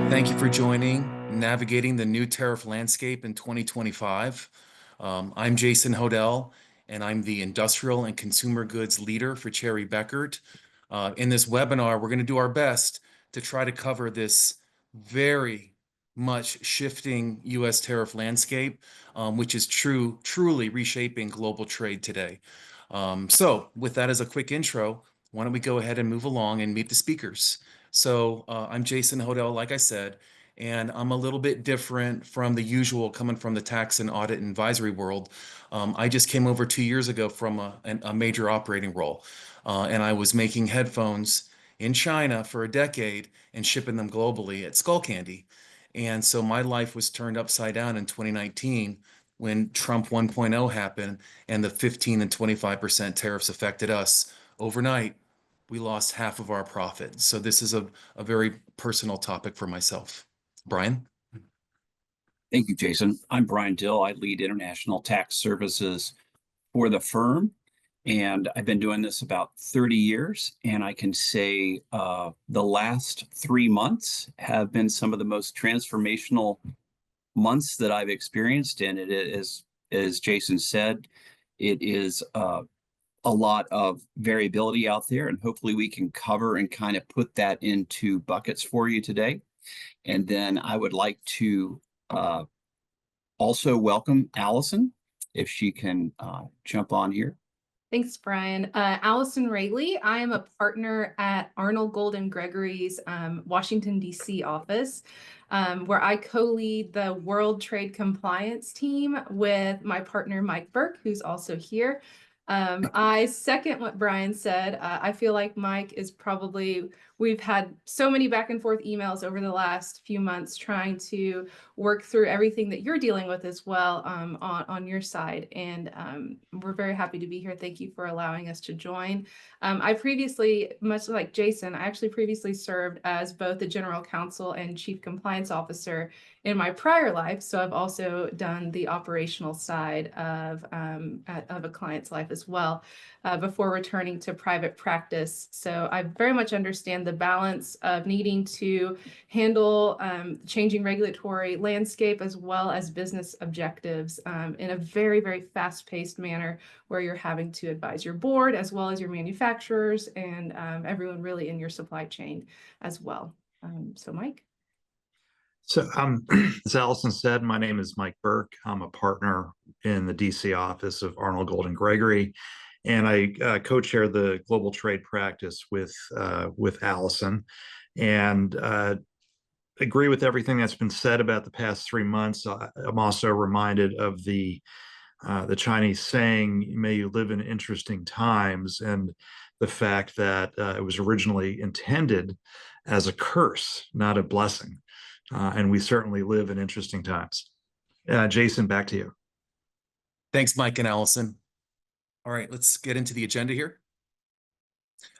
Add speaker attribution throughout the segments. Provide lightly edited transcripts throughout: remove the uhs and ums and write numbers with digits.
Speaker 1: Thank you for joining Navigating the New Tariff Landscape in 2025. I'm Jason Hodell, and I'm the Industrial and Consumer Goods Leader for Cherry Bekaert. In this webinar, we're going to do our best to try to cover this very much shifting U.S. tariff landscape, which is truly reshaping global trade today. So with that as a quick intro, why don't we go ahead and move along and meet the speakers. So I'm Jason Hodell, like I said, and I'm a little bit different from the usual coming from the tax and audit and advisory world. I just came over 2 years ago from a major operating role, and I was making headphones in China for a decade and shipping them globally at Skullcandy. And so my life was turned upside down in 2019 when Trump 1.0 happened and the 15 and 25% tariffs affected us overnight. We lost half of our profit. So this is a very personal topic for myself. Brian?
Speaker 2: Thank you, Jason. I'm Brian Dill. I lead international tax services for the firm, and I've been doing this about 30 years. And I can say the last 3 months have been some of the most transformational months that I've experienced. And it is, as Jason said, it is a lot of variability out there, and hopefully we can cover and kind of put that into buckets for you today. And then I would like to also welcome Allison, if she can jump on here.
Speaker 3: Thanks, Brian. Allison Rayleigh. I am a partner at Arnall, Gregory's Washington, D.C. office, where I co-lead the World Trade Compliance team with my partner, Mike Burke, who's also here. I second what Brian said. I feel like Mike is probably, we've had so many back and forth emails over the last few months trying to work through everything that you're dealing with as well on your side. And we're very happy to be here. Thank you for allowing us to join. I previously, much like Jason, I actually previously served as both the General Counsel and Chief Compliance Officer in my prior life. So I've also done the operational side of a client's life as well before returning to private practice. So I very much understand the balance of needing to handle changing regulatory landscape as well as business objectives in a very fast-paced manner, where you're having to advise your board as well as your manufacturers and everyone really in your supply chain as well. So Mike.
Speaker 4: So as Allison said, my name is Mike Burke. I'm a partner in the DC office of Arnall, Gregory, and I co-chair the global trade practice with Allison, and agree with everything that's been said about the past 3 months. I'm also reminded of the Chinese saying, "May you live in interesting times," and the fact that it was originally intended as a curse, not a blessing. And we certainly live in interesting times. Jason, back to you.
Speaker 1: Thanks, Mike and Allison. All right, let's get into the agenda here.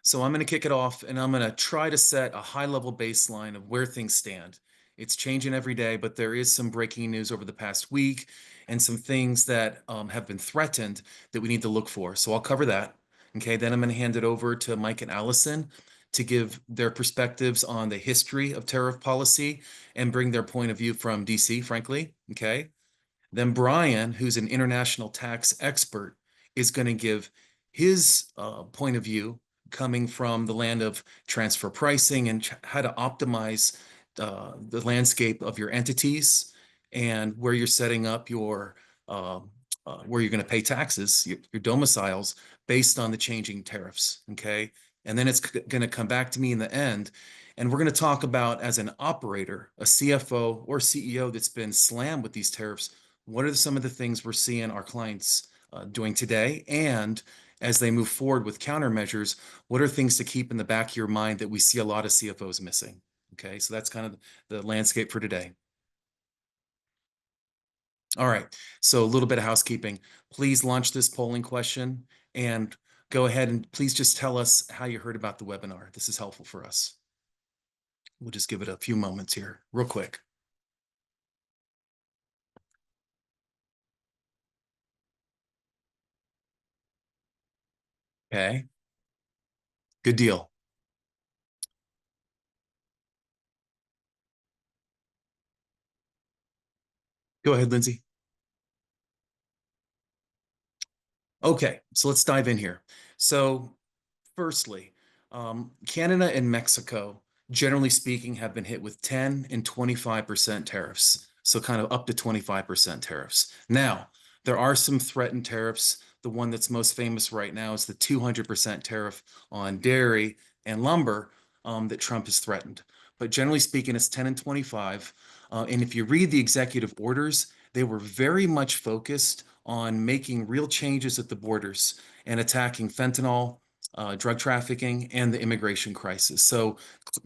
Speaker 1: So I'm going to kick it off, and I'm going to try to set a high-level baseline of where things stand. It's changing every day, but there is some breaking news over the past week and some things that have been threatened that we need to look for. So I'll cover that. Okay, then I'm going to hand it over to Mike and Allison to give their perspectives on the history of tariff policy and bring their point of view from DC, frankly. Okay. Then Brian, who's an international tax expert, is going to give his point of view coming from the land of transfer pricing and how to optimize the landscape of your entities and where you're setting up your where you're going to pay taxes, your domiciles based on the changing tariffs. Okay. And then it's going to come back to me in the end. And we're going to talk about, as an operator, a CFO or CEO that's been slammed with these tariffs, what are some of the things we're seeing our clients doing today? And as they move forward with countermeasures, what are things to keep in the back of your mind that we see a lot of CFOs missing? Okay, so that's kind of the landscape for today. All right, so a little bit of housekeeping. Please launch this polling question and go ahead and please just tell us how you heard about the webinar. This is helpful for us. We'll just give it a few moments here, real quick. Okay. Good deal. Go ahead, Lindsay. Okay, so let's dive in here. So firstly, Canada and Mexico, generally speaking, have been hit with 10 and 25% tariffs. So kind of up to 25% tariffs. Now, there are some threatened tariffs. The one that's most famous right now is the 200% tariff on dairy and lumber that Trump has threatened. But generally speaking, it's 10 and 25. And if you read the executive orders, they were very much focused on making real changes at the borders and attacking fentanyl, drug trafficking, and the immigration crisis. So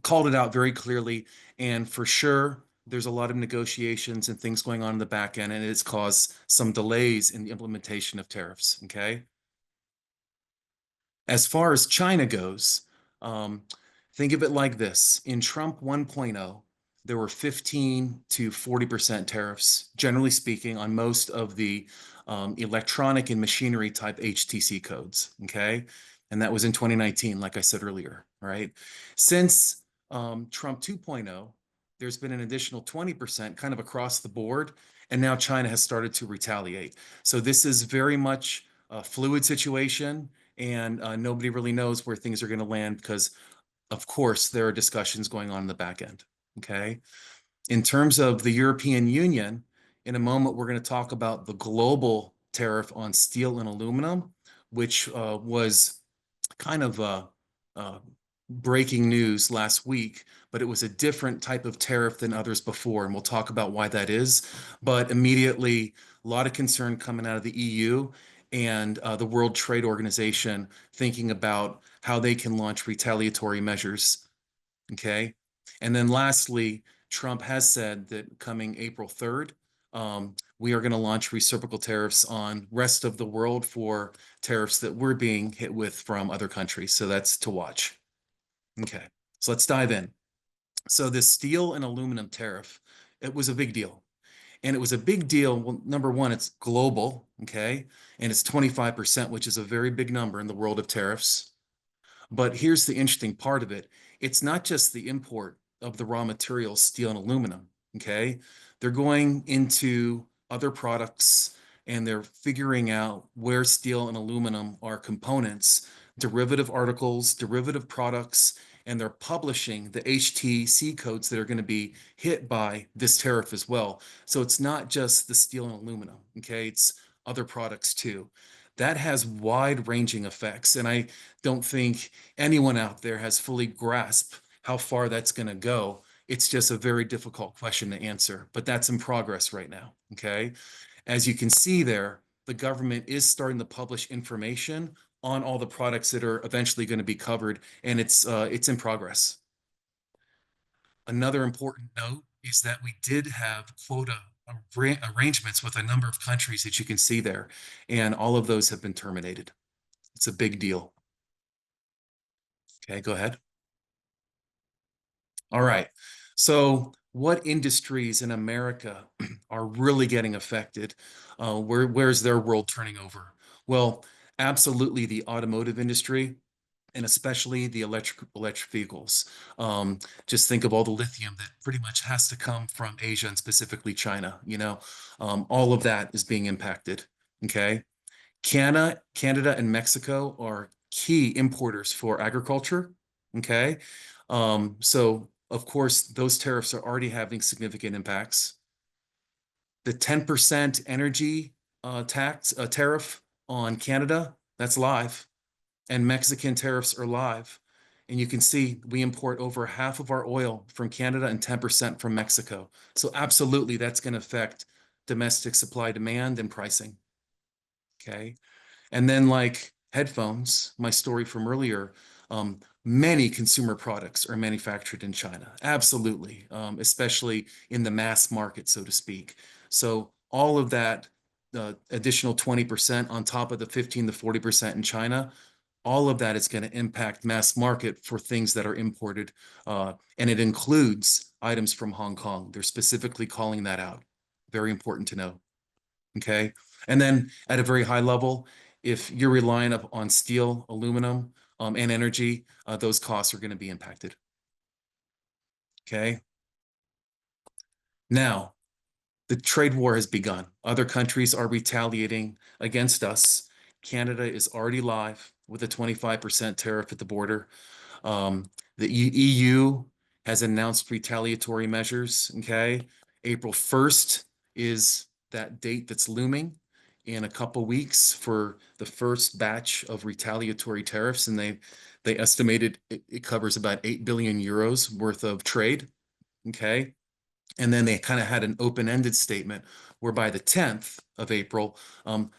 Speaker 1: called it out very clearly. And for sure, there's a lot of negotiations and things going on in the back end, and it's caused some delays in the implementation of tariffs. Okay. As far as China goes, um, think of it like this. In Trump 1.0, there were 15 to 40% tariffs, generally speaking, on most of the electronic and machinery type HTC codes, okay? And that was in 2019, like I said earlier, right? Since Trump 2.0, there's been an additional 20% kind of across the board, and now China has started to retaliate. So this is very much a fluid situation, and nobody really knows where things are going to land because, of course, there are discussions going on in the back end. Okay. In terms of the European Union, in a moment, we're going to talk about the global tariff on steel and aluminum, which was kind of breaking news last week, but it was a different type of tariff than others before, and we'll talk about why that is. But immediately, a lot of concern coming out of the EU and the World Trade Organization thinking about how they can launch retaliatory measures. Okay. And then lastly, Trump has said that coming April 3rd, we are going to launch reciprocal tariffs on rest of the world for tariffs that we're being hit with from other countries. So that's to watch. Okay, so let's dive in. So this steel and aluminum tariff, it was a big deal. And it was a big deal. Well, number one, it's global, okay? And it's 25%, which is a very big number in the world of tariffs. But here's the interesting part of it. It's not just the import of the raw materials, steel and aluminum, okay? They're going into other products and they're figuring out where steel and aluminum are components, derivative articles, derivative products, and they're publishing the HTC codes that are going to be hit by this tariff as well. So it's not just the steel and aluminum, okay? It's other products too. That has wide-ranging effects, and I don't think anyone out there has fully grasped how far that's going to go. It's just a very difficult question to answer, but that's in progress right now, okay? As you can see there, the government is starting to publish information on all the products that are eventually going to be covered, and it's in progress. Another important note is that we did have quota arrangements with a number of countries that you can see there, and all of those have been terminated. It's a big deal. Okay, go ahead. All right. So what industries in America are really getting affected? Where's their world turning over? Well, absolutely the automotive industry, and especially the electric vehicles. Just think of all the lithium that pretty much has to come from Asia and specifically China, all of that is being impacted. Okay. Canada and Mexico are key importers for agriculture. Okay. So of course, those tariffs are already having significant impacts. The 10% energy tariff on Canada, that's live, and Mexican tariffs are live. And you can see we import over half of our oil from Canada and 10% from Mexico. So absolutely, that's going to affect domestic supply demand and pricing. Okay. And then like headphones, my story from earlier, many consumer products are manufactured in China. Absolutely. Especially in the mass market, so to speak. So all of that additional 20% on top of the 15 to 40% in China, all of that is going to impact mass market for things that are imported. And it includes items from Hong Kong. They're specifically calling that out. Very important to know. Okay. And then at a very high level, if you're relying on steel, aluminum, and energy, those costs are going to be impacted. Okay. Now, the trade war has begun. Other countries are retaliating against us. Canada is already live with a 25% tariff at the border. The EU has announced retaliatory measures. Okay. April 1st is that date that's looming in a couple weeks for the first batch of retaliatory tariffs. And they estimated it covers about 8 billion euros worth of trade. Okay. And then they kind of had an open-ended statement where by the 10th of April,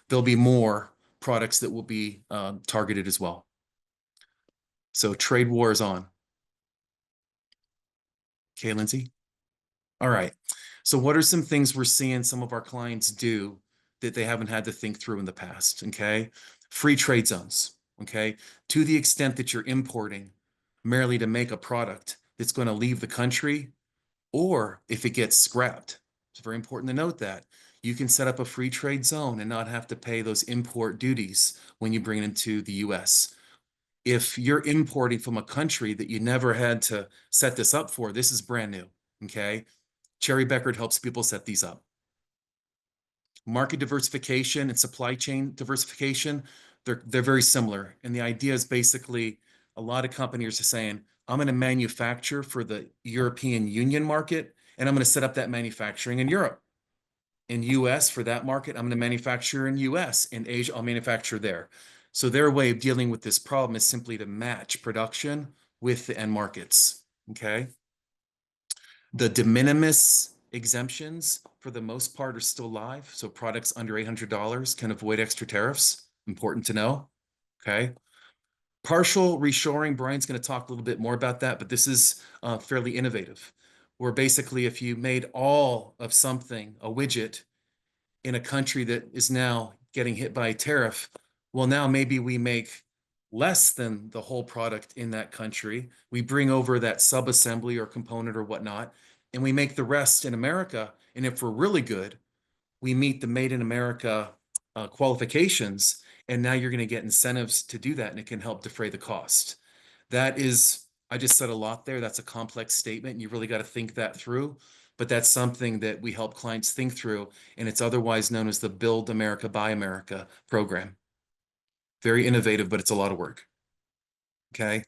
Speaker 1: there'll be more products that will be targeted as well. So trade war is on. Okay, Lindsay? All right. So what are some things we're seeing some of our clients do that they haven't had to think through in the past? Okay. Free trade zones. Okay. To the extent that you're importing merely to make a product that's going to leave the country, or if it gets scrapped. It's very important to note that you can set up a free trade zone and not have to pay those import duties when you bring it into the US. If you're importing from a country that you never had to set this up for, this is brand new, okay? Cherry Bekaert helps people set these up. Market diversification and supply chain diversification, they're very similar. And the idea is basically a lot of companies are saying, I'm going to manufacture for the European Union market, and I'm going to set up that manufacturing in Europe. In US for that market, I'm going to manufacture in US. In Asia, I'll manufacture there. So their way of dealing with this problem is simply to match production with the end markets, okay? The de minimis exemptions, for the most part, are still live. So products under $800 can avoid extra tariffs. Important to know, okay? Partial reshoring, Brian's going to talk a little bit more about that, but this is fairly innovative, where basically if you made all of something, a widget, in a country that is now getting hit by a tariff, well, now maybe we make less than the whole product in that country. We bring over that sub-assembly or component or whatnot, and we make the rest in America. And if we're really good, we meet the Made in America qualifications, and now you're going to get incentives to do that, and it can help defray the cost. That is, I just said a lot there. That's a complex statement, and you really got to think that through. But that's something that we help clients think through, and it's otherwise known as the Build America, Buy America program. Very innovative, but it's a lot of work. Okay.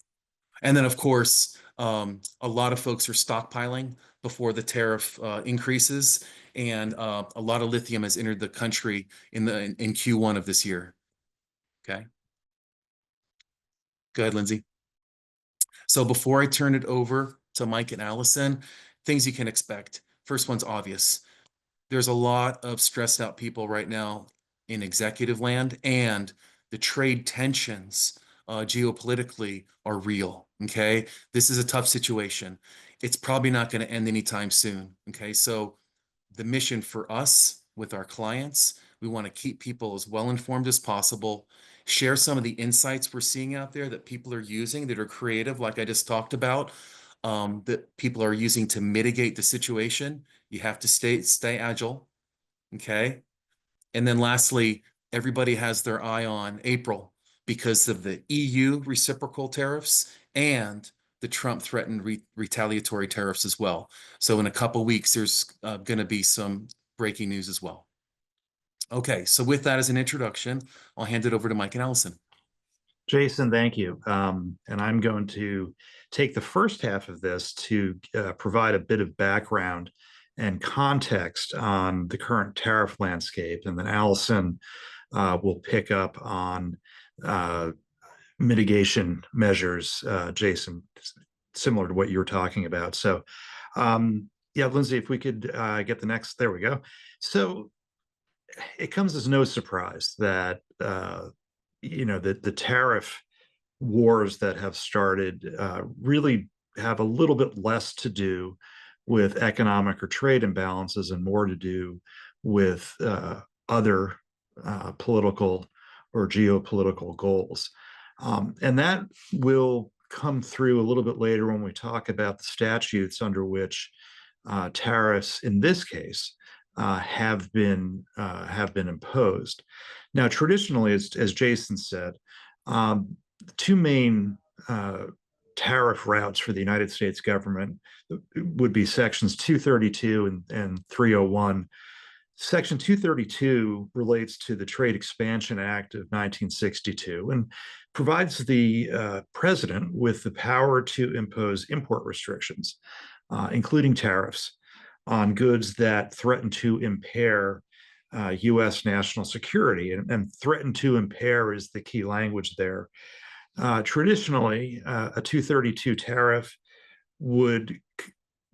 Speaker 1: And then, of course, a lot of folks are stockpiling before the tariff increases, and a lot of lithium has entered the country in Q1 of this year. Okay. Go ahead, Lindsay. So before I turn it over to Mike and Allison, things you can expect. First one's obvious. There's a lot of stressed out people right now in executive land, and the trade tensions geopolitically are real. Okay. This is a tough situation. It's probably not going to end anytime soon. Okay. So the mission for us with our clients, we want to keep people as well informed as possible, share some of the insights we're seeing out there that people are using that are creative, like I just talked about, that people are using to mitigate the situation. You have to stay agile. Okay. And then lastly, everybody has their eye on April because of the EU reciprocal tariffs and the Trump threatened retaliatory tariffs as well. So in a couple weeks, there's going to be some breaking news as well. Okay, so with that as an introduction, I'll hand it over to Mike and Allison.
Speaker 4: Jason, thank you. And I'm going to take the first half of this to provide a bit of background and context on the current tariff landscape. And then Allison will pick up on mitigation measures, Jason, similar to what you were talking about. So yeah, Lindsay, if we could get the next, there we go. So it comes as no surprise that the tariff wars that have started really have a little bit less to do with economic or trade imbalances and more to do with other political or geopolitical goals. And that will come through a little bit later when we talk about the statutes under which tariffs, in this case, have been imposed. Now, traditionally, as Jason said, two main tariff routes for the United States government would be sections 232 and 301. Section 232 relates to the Trade Expansion Act of 1962 and provides the president with the power to impose import restrictions, including tariffs, on goods that threaten to impair U.S. national security. And threaten to impair is the key language there. Traditionally, a 232 tariff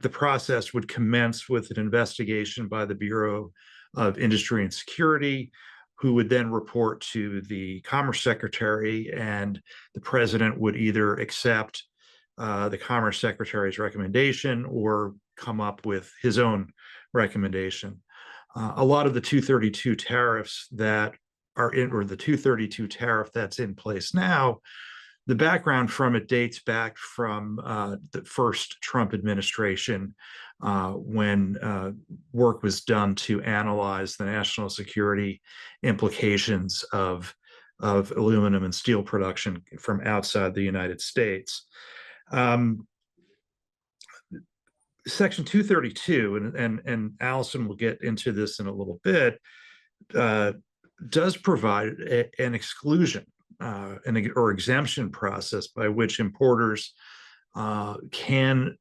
Speaker 4: the process would commence with an investigation by the Bureau of Industry and Security, who would then report to the Commerce Secretary, and the president would either accept the Commerce Secretary's recommendation or come up with his own recommendation. A lot of the 232 tariffs that are in, or the 232 tariff that's in place now, the background from it dates back from the first Trump administration, when work was done to analyze the national security implications of aluminum and steel production from outside the United States. Section 232, and Allison will get into this in a little bit, does provide an exclusion or exemption process by which importers can,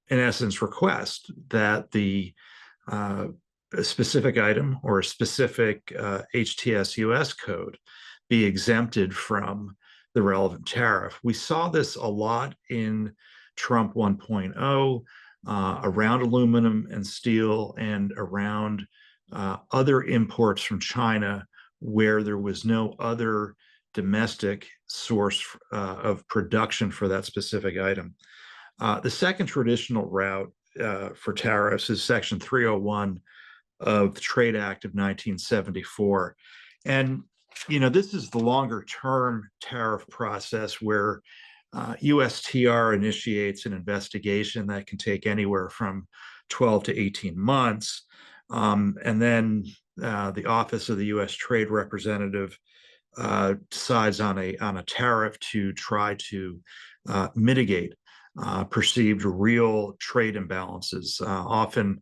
Speaker 4: in essence, request that a specific item or a specific HTS-US code be exempted from the relevant tariff. We saw this a lot in Trump 1.0, around aluminum and steel and around other imports from China where there was no other domestic source of production for that specific item. The second traditional route for tariffs is Section 301 of the Trade Act of 1974. And, this is the longer term tariff process where USTR initiates an investigation that can take anywhere from 12 to 18 months. And then the Office of the U.S. Trade Representative decides on a tariff to try to mitigate perceived real trade imbalances. Often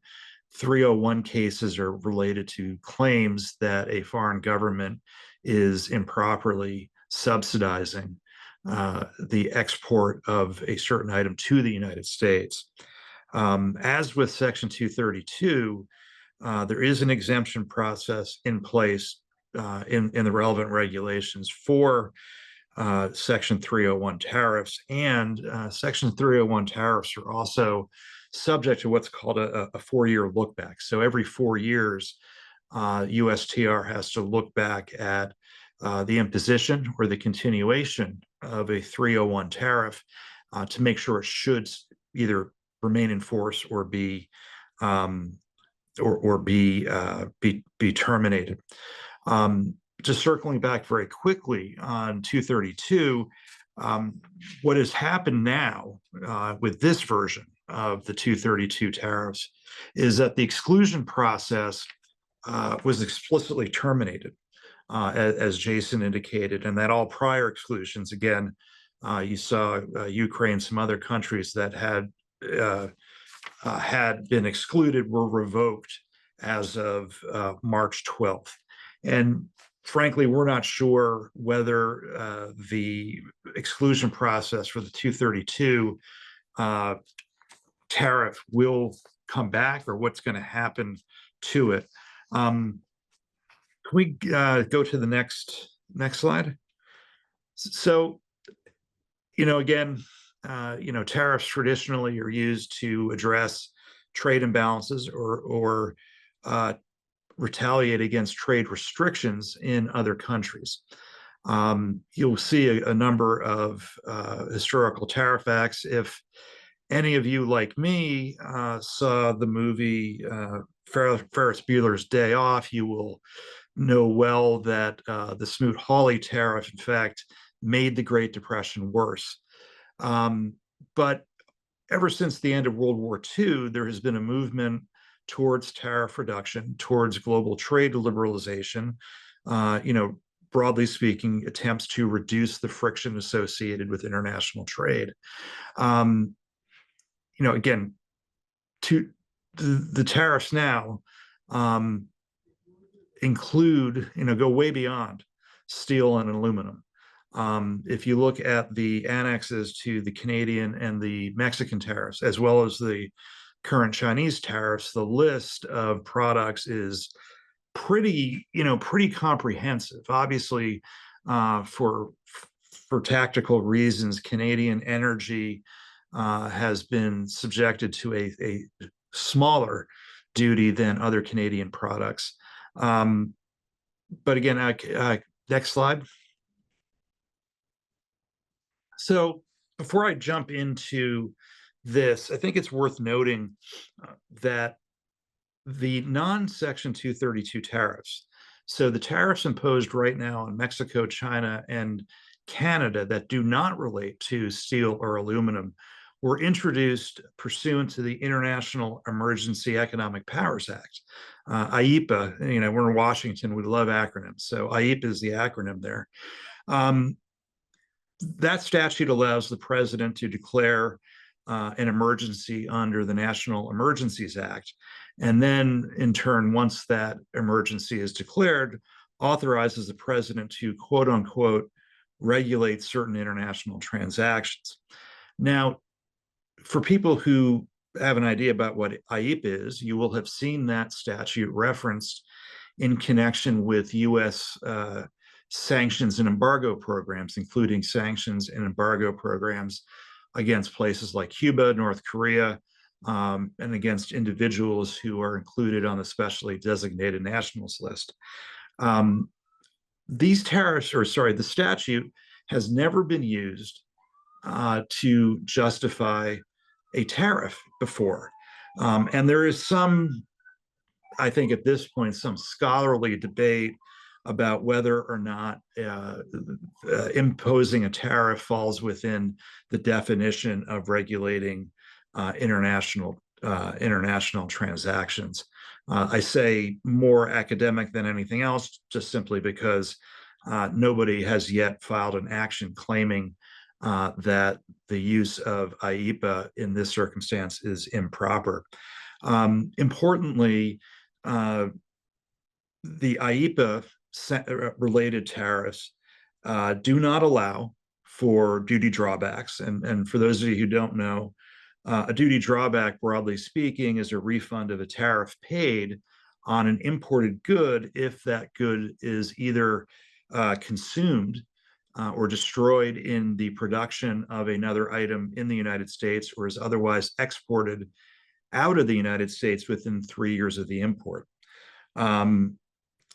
Speaker 4: 301 cases are related to claims that a foreign government is improperly subsidizing the export of a certain item to the United States. As with Section 232, there is an exemption process in place in the relevant regulations for Section 301 tariffs, and Section 301 tariffs are also subject to what's called a 4-year look back. So every 4 years, USTR has to look back at the imposition or the continuation of a 301 tariff to make sure it should either remain in force or be terminated. Just circling back very quickly on 232, what has happened now with this version of the 232 tariffs is that the exclusion process was explicitly terminated, as Jason indicated, and that all prior exclusions, again, you saw Ukraine, some other countries that had been excluded were revoked as of March 12th. And frankly, we're not sure whether the exclusion process for the 232 tariff will come back or what's going to happen to it. Can we go to the next slide? So, again, tariffs traditionally are used to address trade imbalances or retaliate against trade restrictions in other countries. You'll see a number of historical tariff acts. If any of you, like me, saw the movie Ferris Bueller's Day Off, you will know well that the Smoot-Hawley tariff, in fact, made the Great Depression worse. But ever since the end of World War II, there has been a movement towards tariff reduction, towards global trade liberalization. broadly speaking, attempts to reduce the friction associated with international trade. Again, to the tariffs now include, go way beyond steel and aluminum. If you look at the annexes to the Canadian and the Mexican tariffs, as well as the current Chinese tariffs, the list of products is pretty comprehensive. Obviously, for tactical reasons, Canadian energy has been subjected to a smaller duty than other Canadian products. But again, next slide. So before I jump into this, I think it's worth noting that the non-Section 232 tariffs, so the tariffs imposed right now on Mexico, China, and Canada that do not relate to steel or aluminum, were introduced pursuant to the International Emergency Economic Powers Act, IEPA. We're in Washington, we love acronyms, so IEPA is the acronym there. That statute allows the president to declare an emergency under the National Emergencies Act. And then, in turn, once that emergency is declared, authorizes the president to, quote unquote, regulate certain international transactions. Now, for people who have an idea about what IEPA is, you will have seen that statute referenced in connection with U.S. Sanctions and embargo programs, including sanctions and embargo programs against places like Cuba, North Korea, and against individuals who are included on the specially designated nationals list. These tariffs, the statute has never been used to justify a tariff before. And there is some, I think at this point, some scholarly debate about whether or not imposing a tariff falls within the definition of regulating international transactions. I say more academic than anything else, just simply because nobody has yet filed an action claiming that the use of IEPA in this circumstance is improper. Importantly, the IEPA related tariffs do not allow for duty drawbacks. And for those of you who don't know, a duty drawback, broadly speaking, is a refund of a tariff paid on an imported good if that good is either consumed or destroyed in the production of another item in the United States, or is otherwise exported out of the United States within 3 years of the import.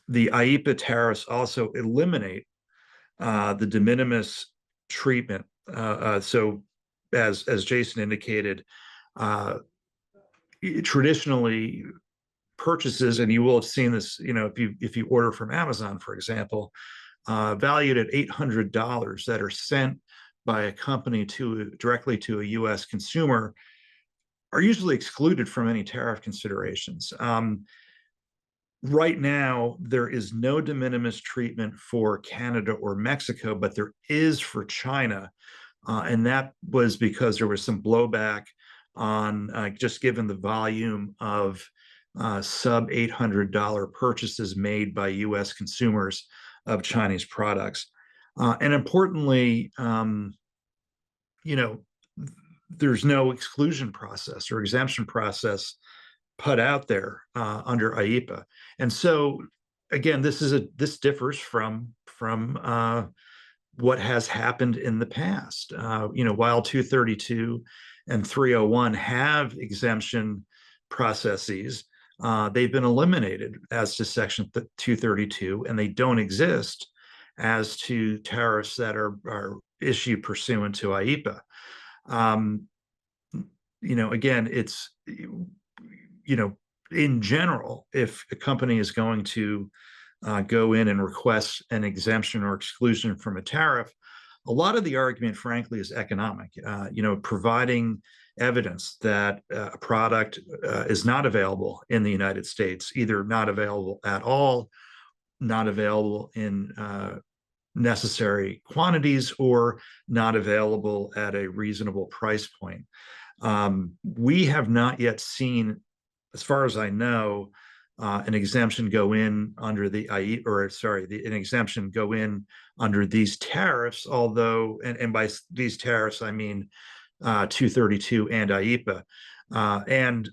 Speaker 4: The IEPA tariffs also eliminate the de minimis treatment. So, as Jason indicated, traditionally purchases, and you will have seen this, if you order from Amazon, for example, valued at $800 that are sent by a company directly to a U.S. consumer are usually excluded from any tariff considerations. Right now, there is no de minimis treatment for Canada or Mexico, but there is for China. And that was because there was some blowback on just given the volume of sub $800 purchases made by U.S. consumers of Chinese products. And importantly, there's no exclusion process or exemption process put out there under IEPA. And so, again, this differs from what has happened in the past. While 232 and 301 have exemption processes, they've been eliminated as to Section 232, and they don't exist as to tariffs that are issued pursuant to IEPA. Again, it's, in general, if a company is going to go in and request an exemption or exclusion from a tariff, a lot of the argument, frankly, is economic. Providing evidence that a product is not available in the United States, either not available at all not available in necessary quantities or not available at a reasonable price point. We have not yet seen, as far as I know, an exemption go in under the an exemption go in under these tariffs. Although, and by these tariffs I mean 232 and IEEPA, and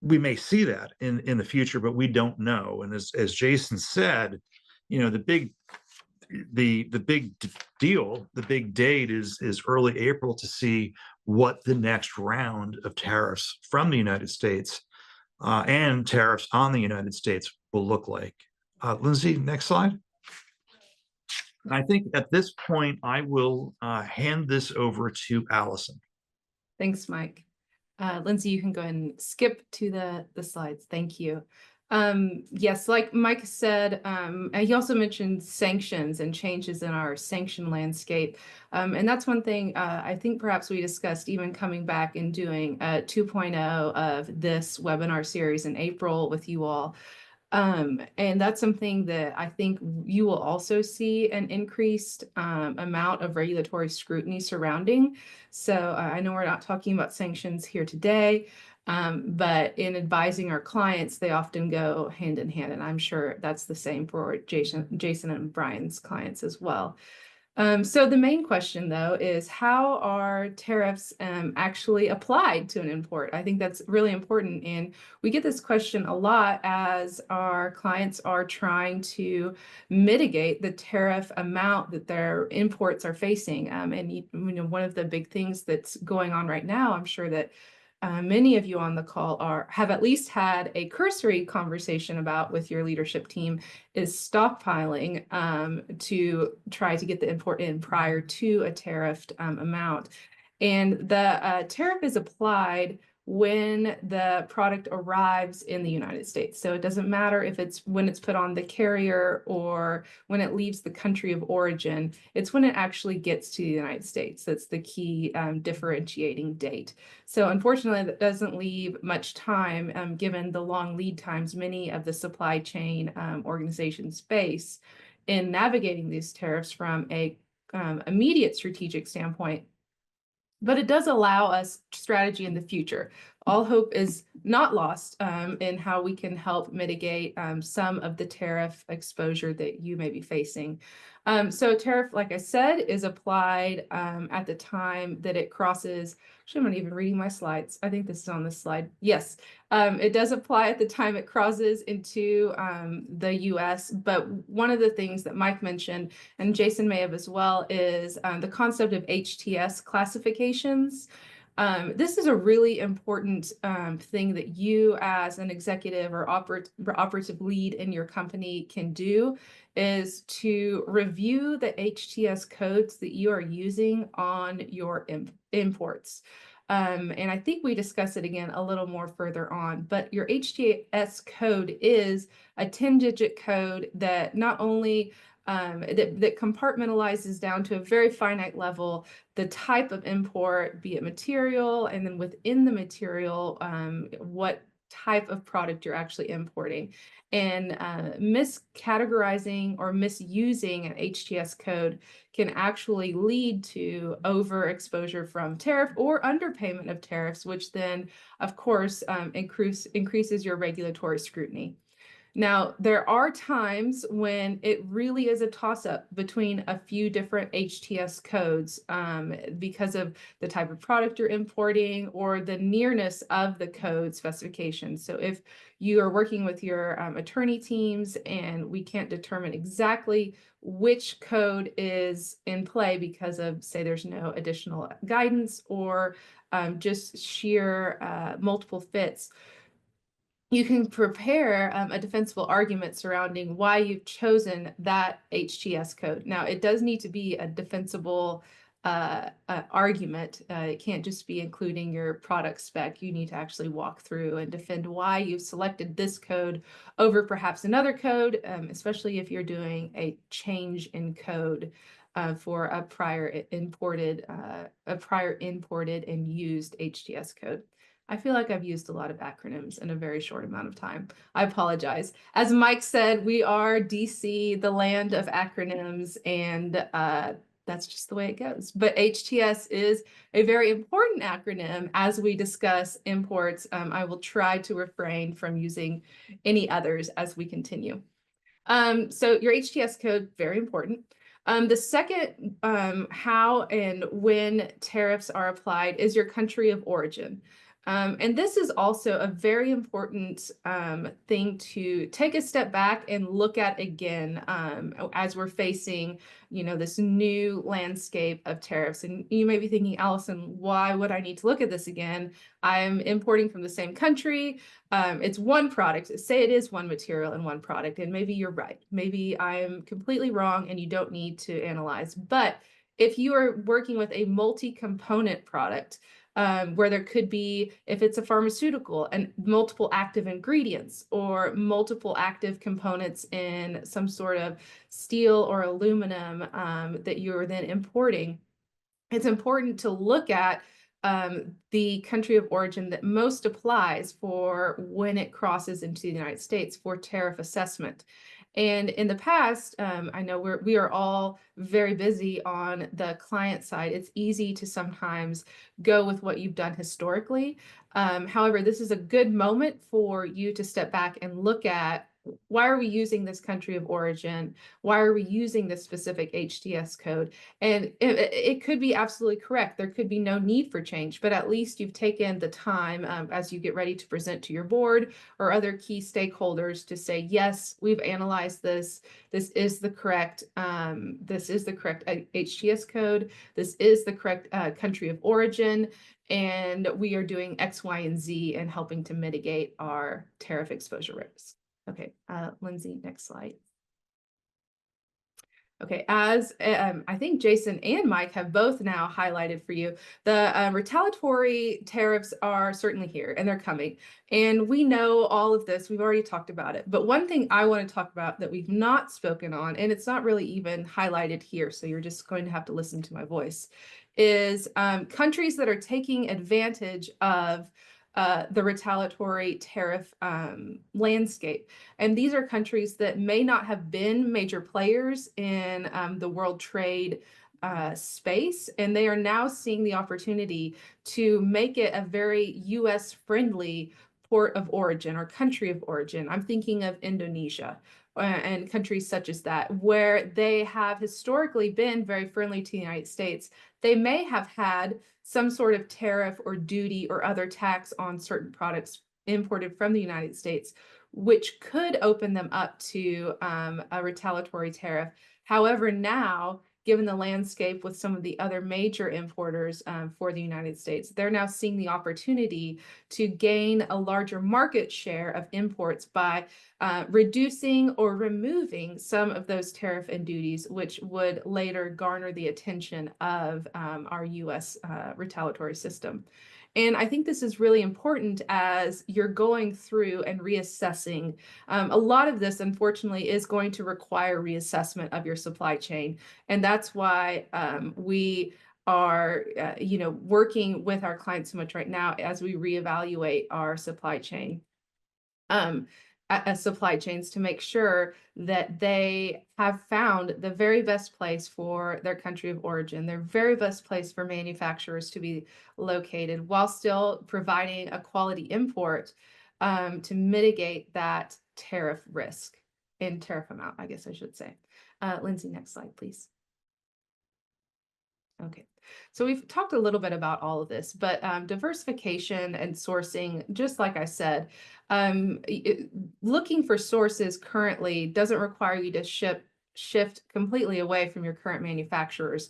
Speaker 4: we may see that in the future, but we don't know. And as Jason said, the big deal, the big date is early April to see what the next round of tariffs from the United States and tariffs on the United States will look like. Lindsay, next slide. And I think at this point, I will hand this over to Allison.
Speaker 3: Thanks, Mike. Lindsay, you can go ahead and skip to the slides. Thank you. Yes, like Mike said, he also mentioned sanctions and changes in our sanction landscape. And that's one thing I think perhaps we discussed even coming back and doing 2.0 of this webinar series in April with you all. And that's something that I think you will also see an increased amount of regulatory scrutiny surrounding. So I know we're not talking about sanctions here today, but in advising our clients, they often go hand in hand. And I'm sure that's the same for Jason and Brian's clients as well. So the main question, though, is how are tariffs actually applied to an import? I think that's really important. And we get this question a lot as our clients are trying to mitigate the tariff amount that their imports are facing. And one of the big things that's going on right now, I'm sure that many of you on the call have at least had a cursory conversation about with your leadership team, is stockpiling to try to get the import in prior to a tariffed amount. And the tariff is applied when the product arrives in the United States. So it doesn't matter if it's when it's put on the carrier or when it leaves the country of origin, it's when it actually gets to the United States. That's the key differentiating date. So unfortunately, that doesn't leave much time given the long lead times many of the supply chain organizations face in navigating these tariffs from a immediate strategic standpoint. But it does allow us strategy in the future. All hope is not lost in how we can help mitigate some of the tariff exposure that you may be facing. So tariff, like I said, is applied at the time that it crosses. Actually, I'm not even reading my slides. I think this is on this slide. Yes, it does apply at the time it crosses into the US. But one of the things that Mike mentioned, and Jason may have as well, is the concept of HTS classifications. This is a really important thing that you as an executive or operative lead in your company can do, is to review the HTS codes that you are using on your imports. And I think we discuss it again a little more further on, but your HTS code is a 10-digit code that not only that compartmentalizes down to a very finite level the type of import, be it material, and then within the material, what type of product you're actually importing. And miscategorizing or misusing an HTS code can actually lead to overexposure from tariff or underpayment of tariffs, which then, of course, increases your regulatory scrutiny. Now, there are times when it really is a toss-up between a few different HTS codes because of the type of product you're importing or the nearness of the code specifications. So if you are working with your attorney teams and we can't determine exactly which code is in play because of, say, there's no additional guidance or just sheer multiple fits, you can prepare a defensible argument surrounding why you've chosen that HTS code. Now, it does need to be a defensible argument. It can't just be including your product spec. You need to actually walk through and defend why you've selected this code over perhaps another code, especially if you're doing a change in code for a prior imported and used HTS code. I feel like I've used a lot of acronyms in a very short amount of time. I apologize. As Mike said, we are DC, the land of acronyms, and that's just the way it goes. But HTS is a very important acronym as we discuss imports. I will try to refrain from using any others as we continue. So your HTS code, very important. The second, how and when tariffs are applied is your country of origin. And this is also a very important thing to take a step back and look at again as we're facing, this new landscape of tariffs. And you may be thinking, Allison, why would I need to look at this again? I'm importing from the same country. It's one product. Say it is one material and one product, and maybe you're right. Maybe I'm completely wrong and you don't need to analyze. But if you are working with a multi-component product, where there could be, if it's a pharmaceutical, and multiple active ingredients or multiple active components in some sort of steel or aluminum that you're then importing, it's important to look at the country of origin that most applies for when it crosses into the United States for tariff assessment. And in the past, I know we are all very busy on the client side. It's easy to sometimes go with what you've done historically. However, this is a good moment for you to step back and look at, why are we using this country of origin? Why are we using this specific HTS code? And it could be absolutely correct. There could be no need for change, but at least you've taken the time as you get ready to present to your board or other key stakeholders to say, yes, we've analyzed this. This is the correct HTS code. This is the correct country of origin. And we are doing X, Y, and Z and helping to mitigate our tariff exposure risk. Okay, Lindsay, next slide. Okay, as I think Jason and Mike have both now highlighted for you, the retaliatory tariffs are certainly here and they're coming. And we know all of this, we've already talked about it. But one thing I want to talk about that we've not spoken on, and it's not really even highlighted here, so you're just going to have to listen to my voice, is countries that are taking advantage of the retaliatory tariff landscape. And these are countries that may not have been major players in the world trade space, and they are now seeing the opportunity to make it a very US friendly port of origin or country of origin. I'm thinking of Indonesia and countries such as that, where they have historically been very friendly to the United States. They may have had some sort of tariff or duty or other tax on certain products imported from the United States, which could open them up to a retaliatory tariff. However, now, given the landscape with some of the other major importers for the United States, they're now seeing the opportunity to gain a larger market share of imports by reducing or removing some of those tariff and duties, which would later garner the attention of our US retaliatory system. And I think this is really important as you're going through and reassessing. A lot of this, unfortunately, is going to require reassessment of your supply chain. And that's why we are working with our clients so much right now as we reevaluate our supply chain. Supply chains to make sure that they have found the very best place for their country of origin, their very best place for manufacturers to be located, while still providing a quality import to mitigate that tariff risk and tariff amount, I guess I should say. Lindsay, next slide, please. Okay, so we've talked a little bit about all of this, but diversification and sourcing, just like I said, looking for sources currently doesn't require you to shift completely away from your current manufacturers.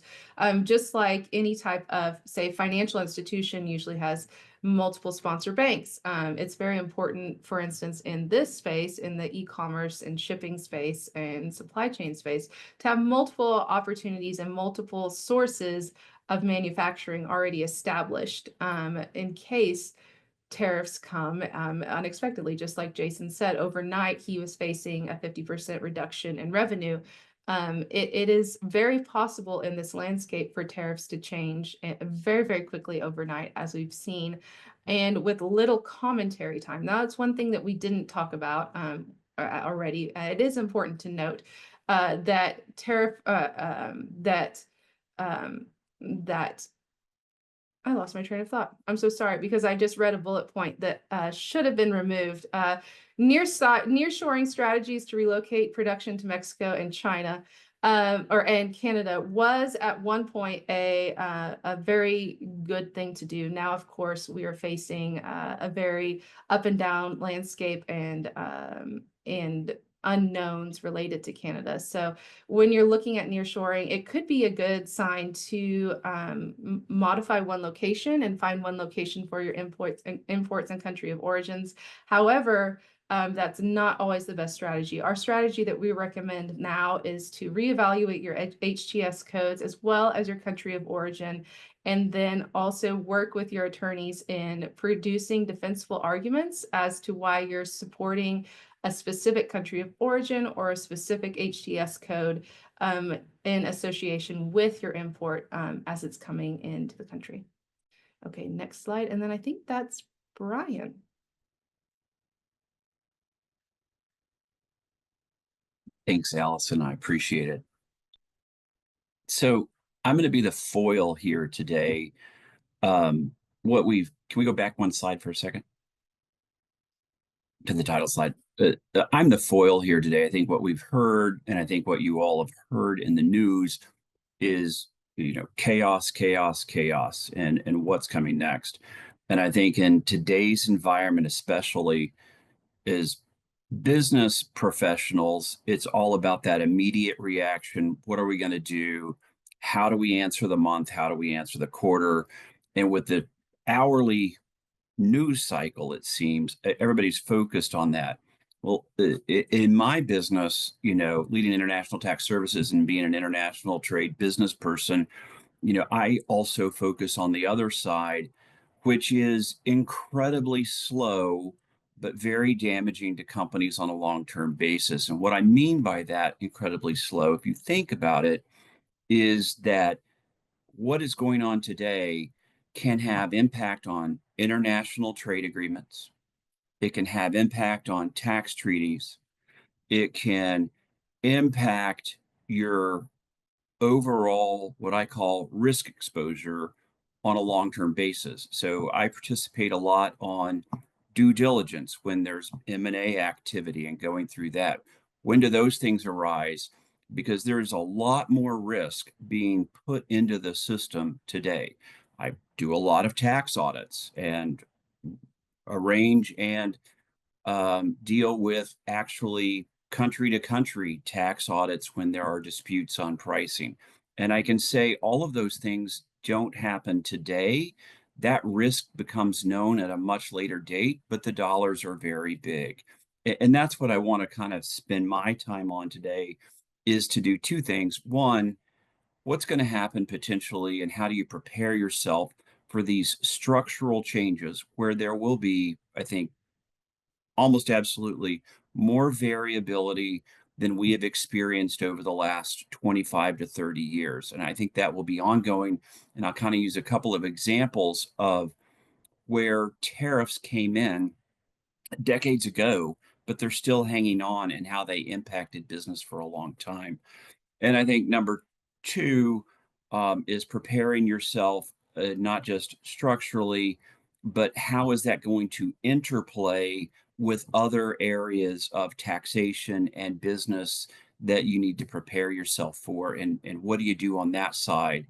Speaker 3: Just like any type of, say, financial institution usually has multiple sponsor banks. It's very important, for instance, in this space, in the e-commerce and shipping space and supply chain space, to have multiple opportunities and multiple sources of manufacturing already established in case tariffs come unexpectedly. Just like Jason said, overnight he was facing a 50% reduction in revenue. It is very possible in this landscape for tariffs to change very, very quickly overnight, as we've seen, and with little commentary time. Now, that's one thing that we didn't talk about already. It is important to note that that I lost my train of thought. I'm so sorry, because I just read a bullet point that should have been removed. Nearshoring strategies to relocate production to Mexico and China and Canada was at one point a very good thing to do. Now, of course, we are facing a very up and down landscape and unknowns related to Canada. So when you're looking at nearshoring, it could be a good sign to modify one location and find one location for your imports and country of origins. However, that's not always the best strategy. Our strategy that we recommend now is to reevaluate your HTS codes as well as your country of origin, and then also work with your attorneys in producing defensible arguments as to why you're supporting a specific country of origin or a specific HTS code in association with your import as it's coming into the country. Okay, next slide. And then I think that's Brian.
Speaker 2: Thanks, Allison. I appreciate it. So I'm going to be the foil here today. Can we go back one slide for a second? To the title slide. I'm the foil here today. I think what we've heard, and I think what you all have heard in the news is, chaos, chaos, chaos, and what's coming next. And I think in today's environment, especially as business professionals, it's all about that immediate reaction. What are we going to do? How do we answer the month? How do we answer the quarter? And with the hourly news cycle, it seems everybody's focused on that. Well, in my business, leading international tax services and being an international trade business person, I also focus on the other side, which is incredibly slow, but very damaging to companies on a long-term basis. And what I mean by that, incredibly slow, if you think about it, is that what is going on today can have impact on international trade agreements. It can have impact on tax treaties. It can impact your overall, what I call risk exposure on a long-term basis. So I participate a lot on due diligence when there's M&A activity and going through that. When do those things arise? Because there's a lot more risk being put into the system today. I do a lot of tax audits and arrange and deal with actually country to country tax audits when there are disputes on pricing. And I can say all of those things don't happen today. That risk becomes known at a much later date, but the dollars are very big. And that's what I want to kind of spend my time on today, is to do two things. One, what's going to happen potentially, and how do you prepare yourself for these structural changes where there will be, I think, almost absolutely more variability than we have experienced over the last 25 to 30 years. And I think that will be ongoing. And I'll kind of use a couple of examples of where tariffs came in decades ago, but they're still hanging on, and how they impacted business for a long time. And I think number two is preparing yourself, not just structurally, but how is that going to interplay with other areas of taxation and business that you need to prepare yourself for? And what do you do on that side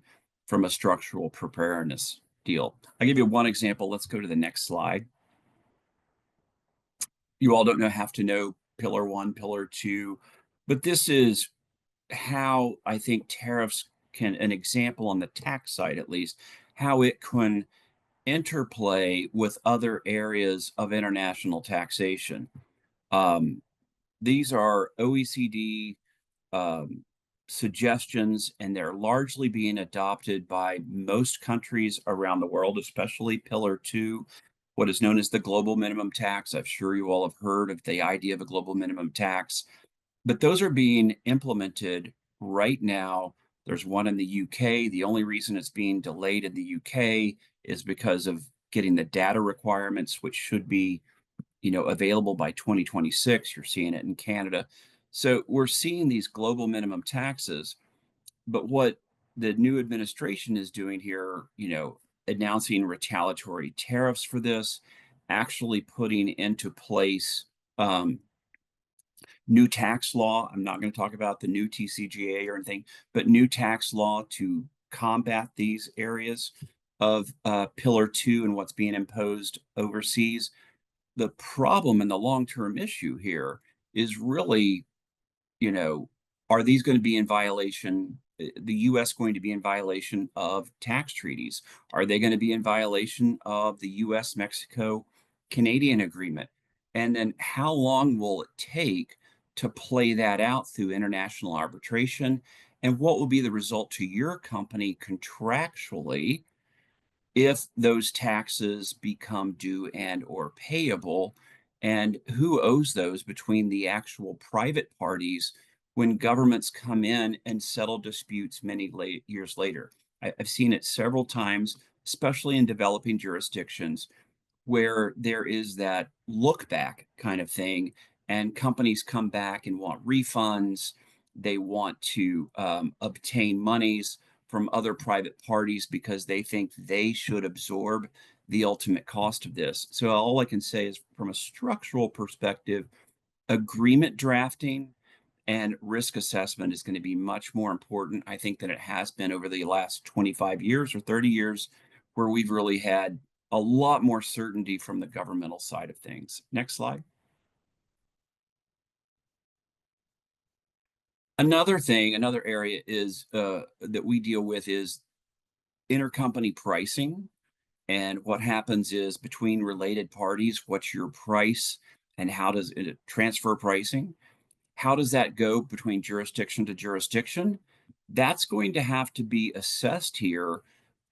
Speaker 2: from a structural preparedness deal? I'll give you one example. Let's go to the next slide. You all don't have to know pillar one, pillar two, but this is how I think tariffs can, an example on the tax side at least, how it can interplay with other areas of international taxation. These are OECD suggestions, and they're largely being adopted by most countries around the world, especially Pillar 2, what is known as the global minimum tax. I'm sure you all have heard of the idea of a global minimum tax, but those are being implemented right now. There's one in the UK. The only reason it's being delayed in the UK is because of getting the data requirements, which should be, available by 2026. You're seeing it in Canada. So we're seeing these global minimum taxes, but what the new administration is doing here, announcing retaliatory tariffs for this, actually putting into place new tax law. I'm not going to talk about the new TCJA or anything, but new tax law to combat these areas of Pillar 2 and what's being imposed overseas. The problem and the long-term issue here is really, you know, are these going to be in violation? The US going to be in violation of tax treaties? Are they going to be in violation of the US Mexico Canadian agreement? And then how long will it take to play that out through international arbitration? And what will be the result to your company contractually if those taxes become due and or payable, and who owes those between the actual private parties when governments come in and settle disputes many years later. I've seen it several times, especially in developing jurisdictions, where there is that look back kind of thing, and companies come back and want refunds. They want to obtain monies from other private parties because they think they should absorb the ultimate cost of this. So all I can say is, from a structural perspective, agreement drafting and risk assessment is going to be much more important, I think, than it has been over the last 25 years or 30 years, where we've really had a lot more certainty from the governmental side of things. Next slide. Another area is that we deal with is intercompany pricing. And what happens is, between related parties, what's your price and how does it transfer pricing? How does that go between jurisdiction to jurisdiction? That's going to have to be assessed here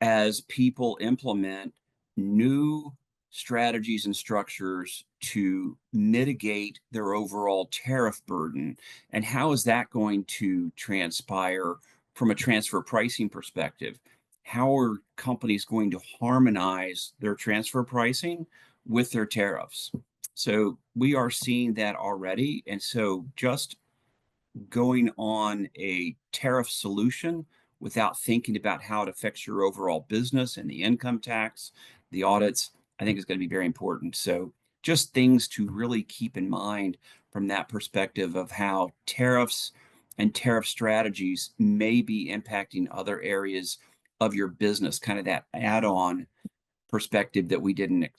Speaker 2: as people implement new strategies and structures to mitigate their overall tariff burden. And how is that going to transpire from a transfer pricing perspective? How are companies going to harmonize their transfer pricing with their tariffs? So we are seeing that already. And so just going on a tariff solution without thinking about how it affects your overall business and the income tax, the audits, I think is going to be very important. So just things to really keep in mind from that perspective of how tariffs and tariff strategies may be impacting other areas of your business, kind of that add-on perspective that we didn't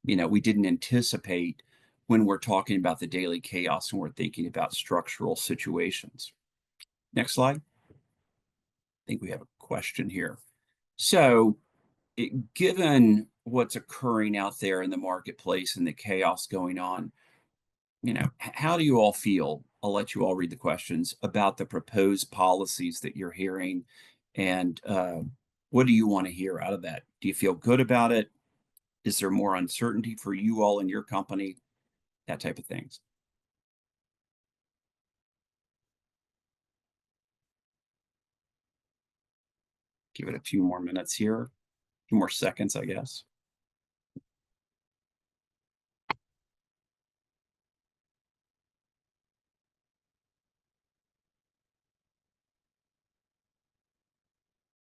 Speaker 2: anticipate when we're talking about the daily chaos and we're thinking about structural situations. Next slide. I think we have a question here. So given what's occurring out there in the marketplace and the chaos going on, how do you all feel? I'll let you all read the questions about the proposed policies that you're hearing, and what do you want to hear out of that? Do you feel good about it? Is there more uncertainty for you all in your company? That type of things. Give it a few more minutes here, a few more seconds, I guess.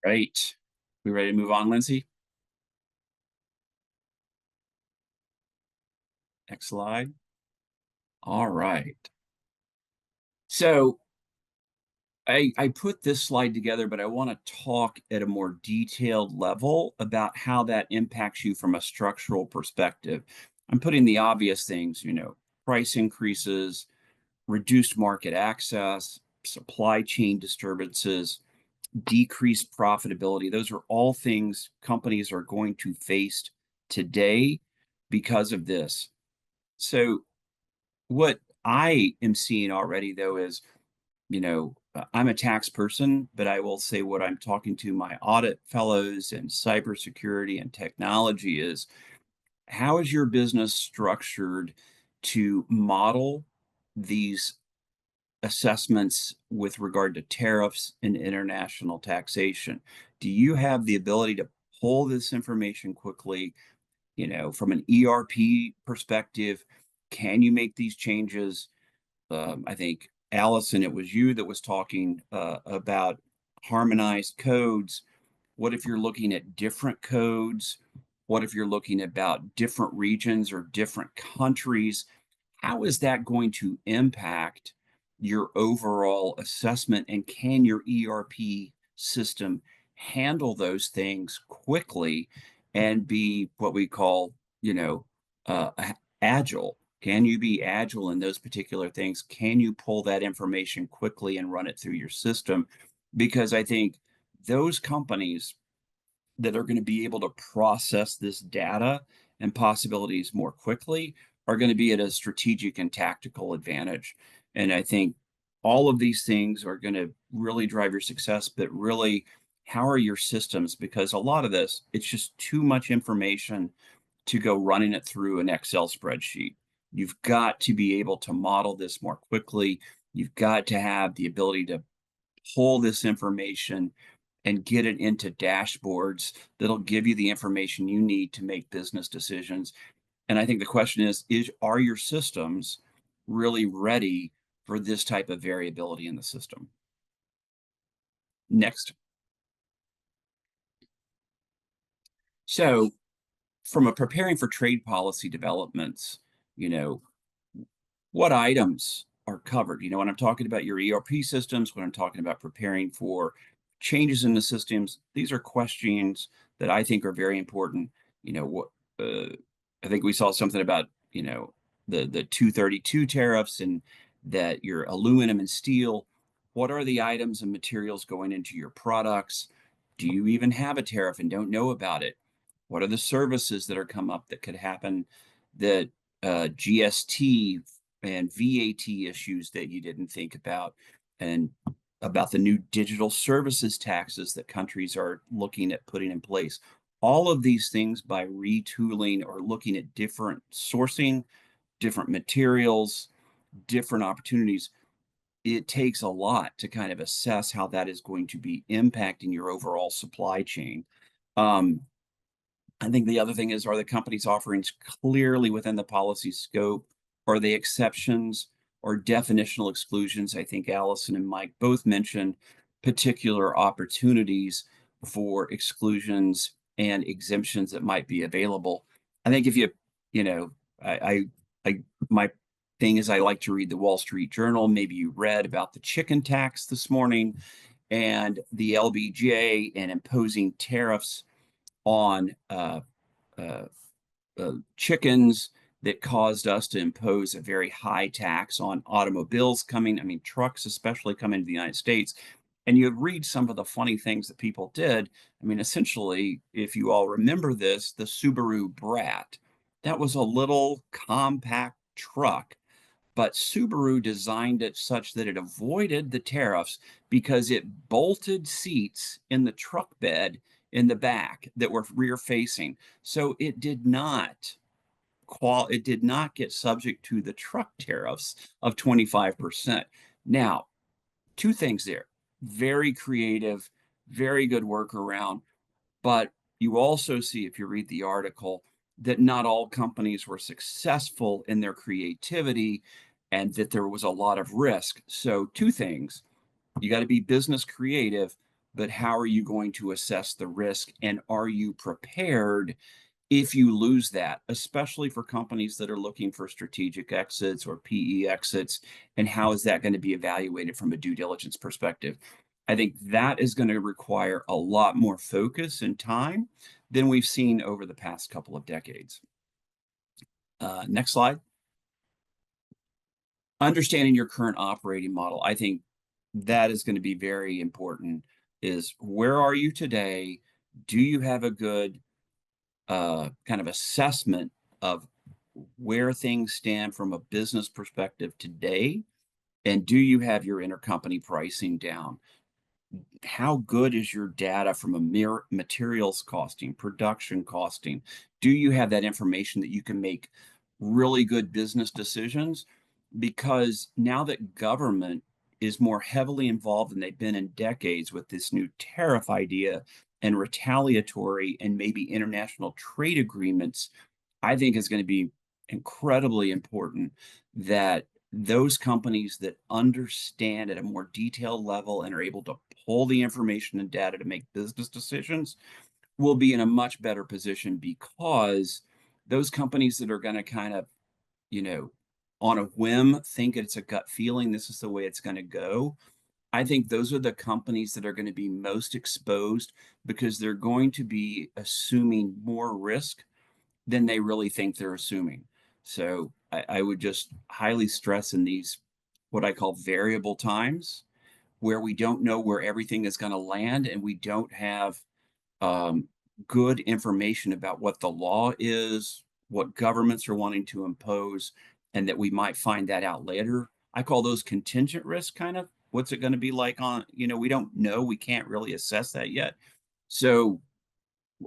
Speaker 2: Right. We ready to move on, Lindsay? Next slide. All right. So I put this slide together, but I want to talk at a more detailed level about how that impacts you from a structural perspective. I'm putting the obvious things, price increases, reduced market access, supply chain disturbances, decreased profitability. Those are all things companies are going to face today because of this. So what I am seeing already, though, is, I'm a tax person, but I will say what I'm talking to my audit fellows and cybersecurity and technology is, how is your business structured to model these assessments with regard to tariffs and international taxation? Do you have the ability to pull this information quickly? You know, from an ERP perspective, can you make these changes? I think, Allison, it was you that was talking about harmonized codes. What if you're looking at different codes? What if you're looking about different regions or different countries? How is that going to impact your overall assessment? And can your ERP system handle those things quickly and be what we call, you know, agile? Can you be agile in those particular things? Can you pull that information quickly and run it through your system? Because I think those companies that are going to be able to process this data and possibilities more quickly are going to be at a strategic and tactical advantage. And I think all of these things are going to really drive your success, but really, how are your systems? Because a lot of this, it's just too much information to go running it through an Excel spreadsheet. You've got to be able to model this more quickly. You've got to have the ability to pull this information and get it into dashboards that'll give you the information you need to make business decisions. And I think the question is are your systems really ready for this type of variability in the system? Next. So, from a preparing for trade policy developments, you know, what items are covered? You know, when I'm talking about your ERP systems, when I'm talking about preparing for changes in the systems, these are questions that I think are very important. You know, what I think we saw something about, you know, the 232 tariffs and that your aluminum and steel. What are the items and materials going into your products? Do you even have a tariff and don't know about it? What are the services that are come up that could happen that GST and VAT issues that you didn't think about, and about the new digital services taxes that countries are looking at putting in place. All of these things, by retooling or looking at different sourcing, different materials, different opportunities, it takes a lot to kind of assess how that is going to be impacting your overall supply chain. Um, I think the other thing is, are the company's offerings clearly within the policy scope? Are they exceptions or definitional exclusions? I think Allison and Mike both mentioned particular opportunities for exclusions and exemptions that might be available. I think if you, you know, my thing is I like to read the Wall Street Journal. Maybe you read about the chicken tax this morning and the LBJ and imposing tariffs on uh, chickens that caused us to impose a very high tax on automobiles coming, I mean, trucks especially coming to the United States. And you read some of the funny things that people did. I mean, essentially, if you all remember this, the Subaru Brat, that was a little compact truck, but Subaru designed it such that it avoided the tariffs because it bolted seats in the truck bed in the back that were rear facing. So it did not get subject to the truck tariffs of 25%. Now, two things there. Very creative, very good workaround, but you also see, if you read the article, that not all companies were successful in their creativity and that there was a lot of risk. So, two things. You got to be business creative, but how are you going to assess the risk? And are you prepared if you lose that, especially for companies that are looking for strategic exits or PE exits? And how is that going to be evaluated from a due diligence perspective? I think that is going to require a lot more focus and time than we've seen over the past couple of decades. Next slide. Understanding your current operating model. I think that is going to be very important. Is where are you today? Do you have a good kind of assessment of where things stand from a business perspective today? And do you have your intercompany pricing down? How good is your data from a materials costing, production costing? Do you have that information that you can make really good business decisions? Because now that government is more heavily involved than they've been in decades with this new tariff idea and retaliatory and maybe international trade agreements, I think is going to be incredibly important that those companies that understand at a more detailed level and are able to pull the information and data to make business decisions will be in a much better position, because those companies that are going to kind of, you know, on a whim think it's a gut feeling, this is the way it's going to go. I think those are the companies that are going to be most exposed, because they're going to be assuming more risk than they really think they're assuming. So I would just highly stress in these, what I call variable times, where we don't know where everything is going to land and we don't have um, good information about what the law is, what governments are wanting to impose, and that we might find that out later. I call those contingent risk, kind of. What's it going to be like on, we don't know. We can't really assess that yet. So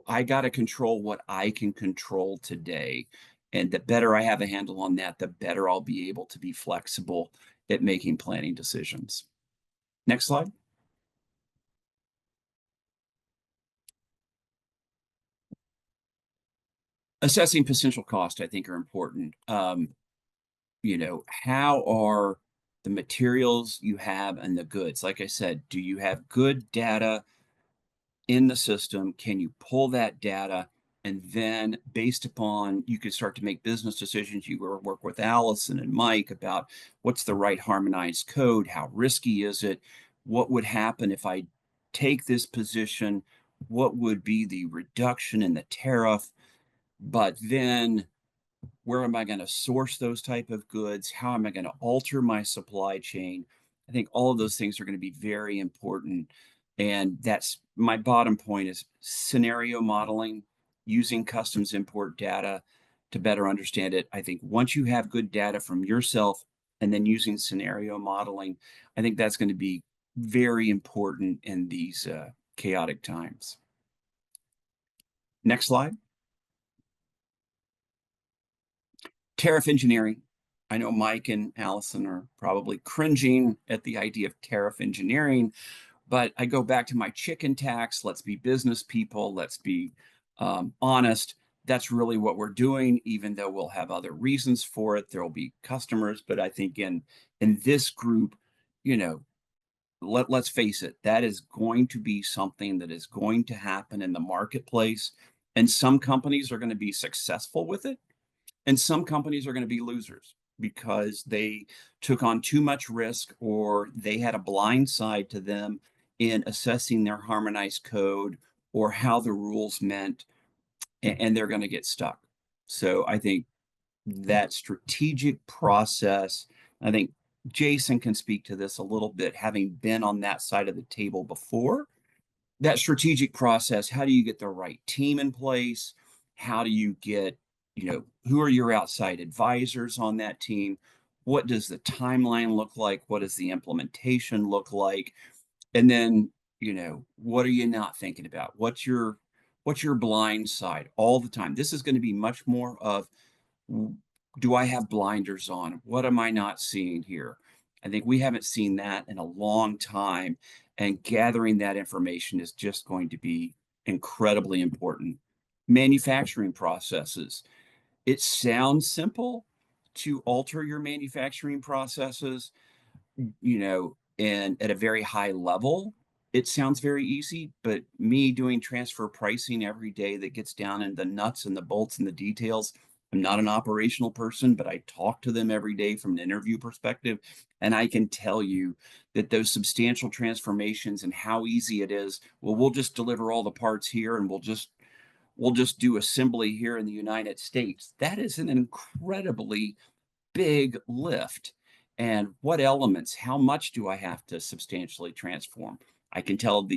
Speaker 2: I got to control what I can control today. And the better I have a handle on that, the better I'll be able to be flexible at making planning decisions. Next slide. Assessing potential cost, I think, are important. How are the materials you have and the goods? Like I said, do you have good data in the system? Can you pull that data? And then based upon, you could start to make business decisions. You work with Allison and Mike about what's the right harmonized code, how risky is it, what would happen if I take this position, what would be the reduction in the tariff, but then where am I going to source those type of goods? How am I going to alter my supply chain? I think all of those things are going to be very important. And that's my bottom point, is scenario modeling, using customs import data to better understand it. I think once you have good data from yourself and then using scenario modeling, I think that's going to be very important in these chaotic times. Next slide. Tariff engineering. I know Mike and Allison are probably cringing at the idea of tariff engineering, but I go back to my chicken tax. Let's be business people. Let's be honest. That's really what we're doing, even though we'll have other reasons for it. There'll be customers, but I think in this group, let's face it, that is going to be something that is going to happen in the marketplace. And some companies are going to be successful with it, and some companies are going to be losers because they took on too much risk, or they had a blind side to them in assessing their harmonized code or how the rules meant, and they're going to get stuck. So I think that strategic process, I think Jason can speak to this a little bit, having been on that side of the table before. That strategic process, how do you get the right team in place? How do you get, who are your outside advisors on that team? What does the timeline look like? What does the implementation look like? And then, what are you not thinking about? What's your blind side all the time? This is going to be much more of, do I have blinders on? What am I not seeing here? I think we haven't seen that in a long time, and gathering that information is just going to be incredibly important. Manufacturing processes. It sounds simple to alter your manufacturing processes, and at a very high level, it sounds very easy, but me doing transfer pricing every day that gets down in the nuts and the bolts and the details, I'm not an operational person, but I talk to them every day from an interview perspective. And I can tell you that those substantial transformations and how easy it is, well, we'll just deliver all the parts here and we'll just do assembly here in the United States. That is an incredibly big lift. And what elements, how much do I have to substantially transform? I can tell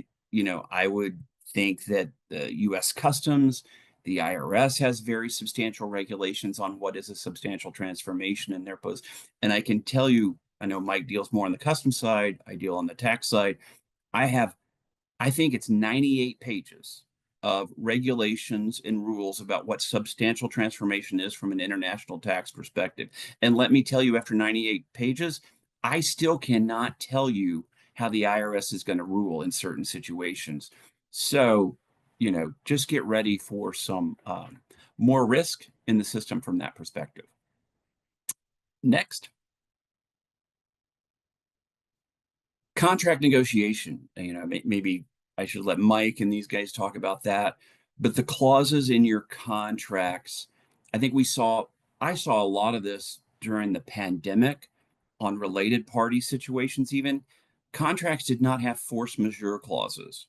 Speaker 2: I would think that the US Customs, the IRS has very substantial regulations on what is a substantial transformation in their post. And I can tell you, I know Mike deals more on the customs side, I deal on the tax side. I think it's 98 pages of regulations and rules about what substantial transformation is from an international tax perspective. And let me tell you, after 98 pages, I still cannot tell you how the IRS is going to rule in certain situations. So, just get ready for some more risk in the system from that perspective. Next, contract negotiation. Maybe I should let Mike and these guys talk about that. But the clauses in your contracts, I think I saw a lot of this during the pandemic on related party situations, even. Contracts did not have force majeure clauses.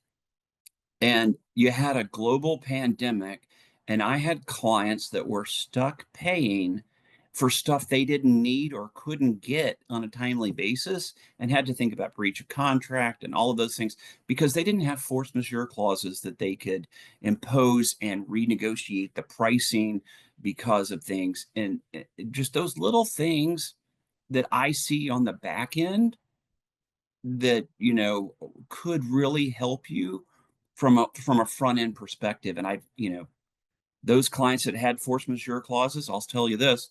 Speaker 2: And you had a global pandemic, and I had clients that were stuck paying for stuff they didn't need or couldn't get on a timely basis and had to think about breach of contract and all of those things because they didn't have force majeure clauses that they could impose and renegotiate the pricing because of things. And just those little things that I see on the back end that could really help you from a front end perspective. And those clients that had force majeure clauses, I'll tell you this,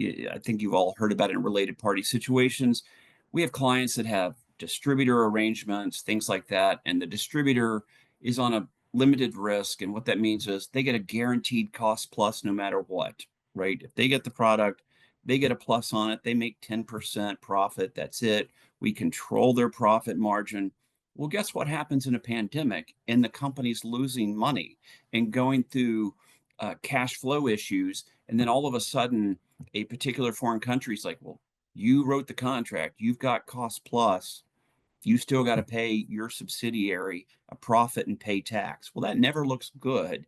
Speaker 2: I think you've all heard about it in related party situations. We have clients that have distributor arrangements, things like that, and the distributor is on a limited risk. And what that means is they get a guaranteed cost plus no matter what, right? If they get the product, they get a plus on it. They make 10% profit. That's it. We control their profit margin. Well, guess what happens in a pandemic and the company's losing money and going through cash flow issues. And then all of a sudden, a particular foreign country is like, well, you wrote the contract, you've got cost plus, you still got to pay your subsidiary a profit and pay tax. Well, that never looks good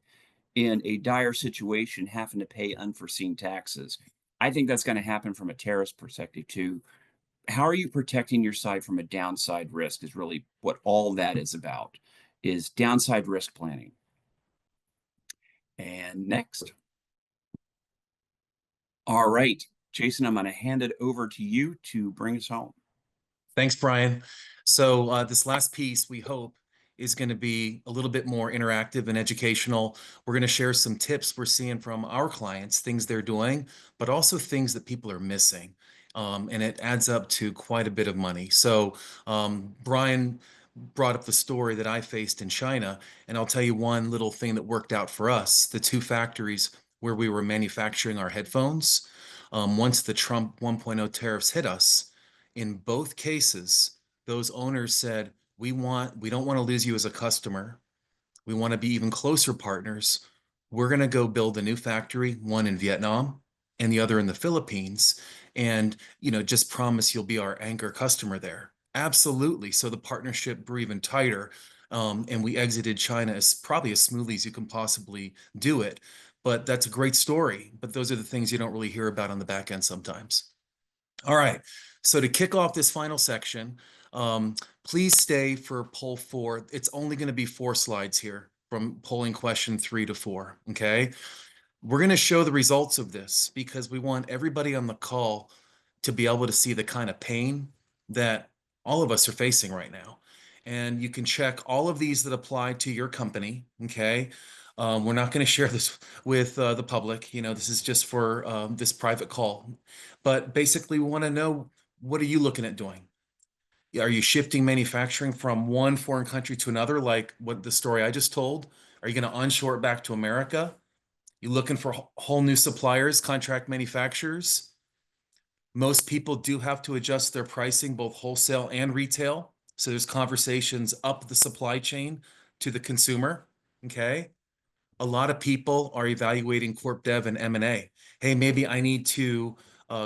Speaker 2: in a dire situation having to pay unforeseen taxes. I think that's going to happen from a tariffs perspective too. How are you protecting your side from a downside risk is really what all that is about, is downside risk planning. And next. All right, Jason, I'm going to hand it over to you to bring us home.
Speaker 1: Thanks, Brian. So this last piece, we hope, is going to be a little bit more interactive and educational. We're going to share some tips we're seeing from our clients, things they're doing, but also things that people are missing. And it adds up to quite a bit of money. So Brian brought up the story that I faced in China, and I'll tell you one little thing that worked out for us. The two factories where we were manufacturing our headphones, once the Trump 1.0 tariffs hit us, in both cases, those owners said, we don't want to lose you as a customer. We want to be even closer partners. We're going to go build a new factory, one in Vietnam and the other in the Philippines. And, just promise you'll be our anchor customer there. Absolutely. So the partnership grew even tighter. And we exited China as probably as smoothly as you can possibly do it. But that's a great story. But those are the things you don't really hear about on the back end sometimes. All right. So to kick off this final section, please stay for poll 4. It's only going to be 4 slides here from polling question 3 to 4. Okay. We're going to show the results of this because we want everybody on the call to be able to see the kind of pain that all of us are facing right now. And you can check all of these that apply to your company. Okay. We're not going to share this with the public. This is just for this private call. But basically, we want to know, what are you looking at doing? Are you shifting manufacturing from one foreign country to another, like what the story I just told? Are you going to onshore it back to America? You looking for whole new suppliers, contract manufacturers? Most people do have to adjust their pricing, both wholesale and retail. So there's conversations up the supply chain to the consumer. Okay. A lot of people are evaluating corp dev and M&A. Hey, maybe I need to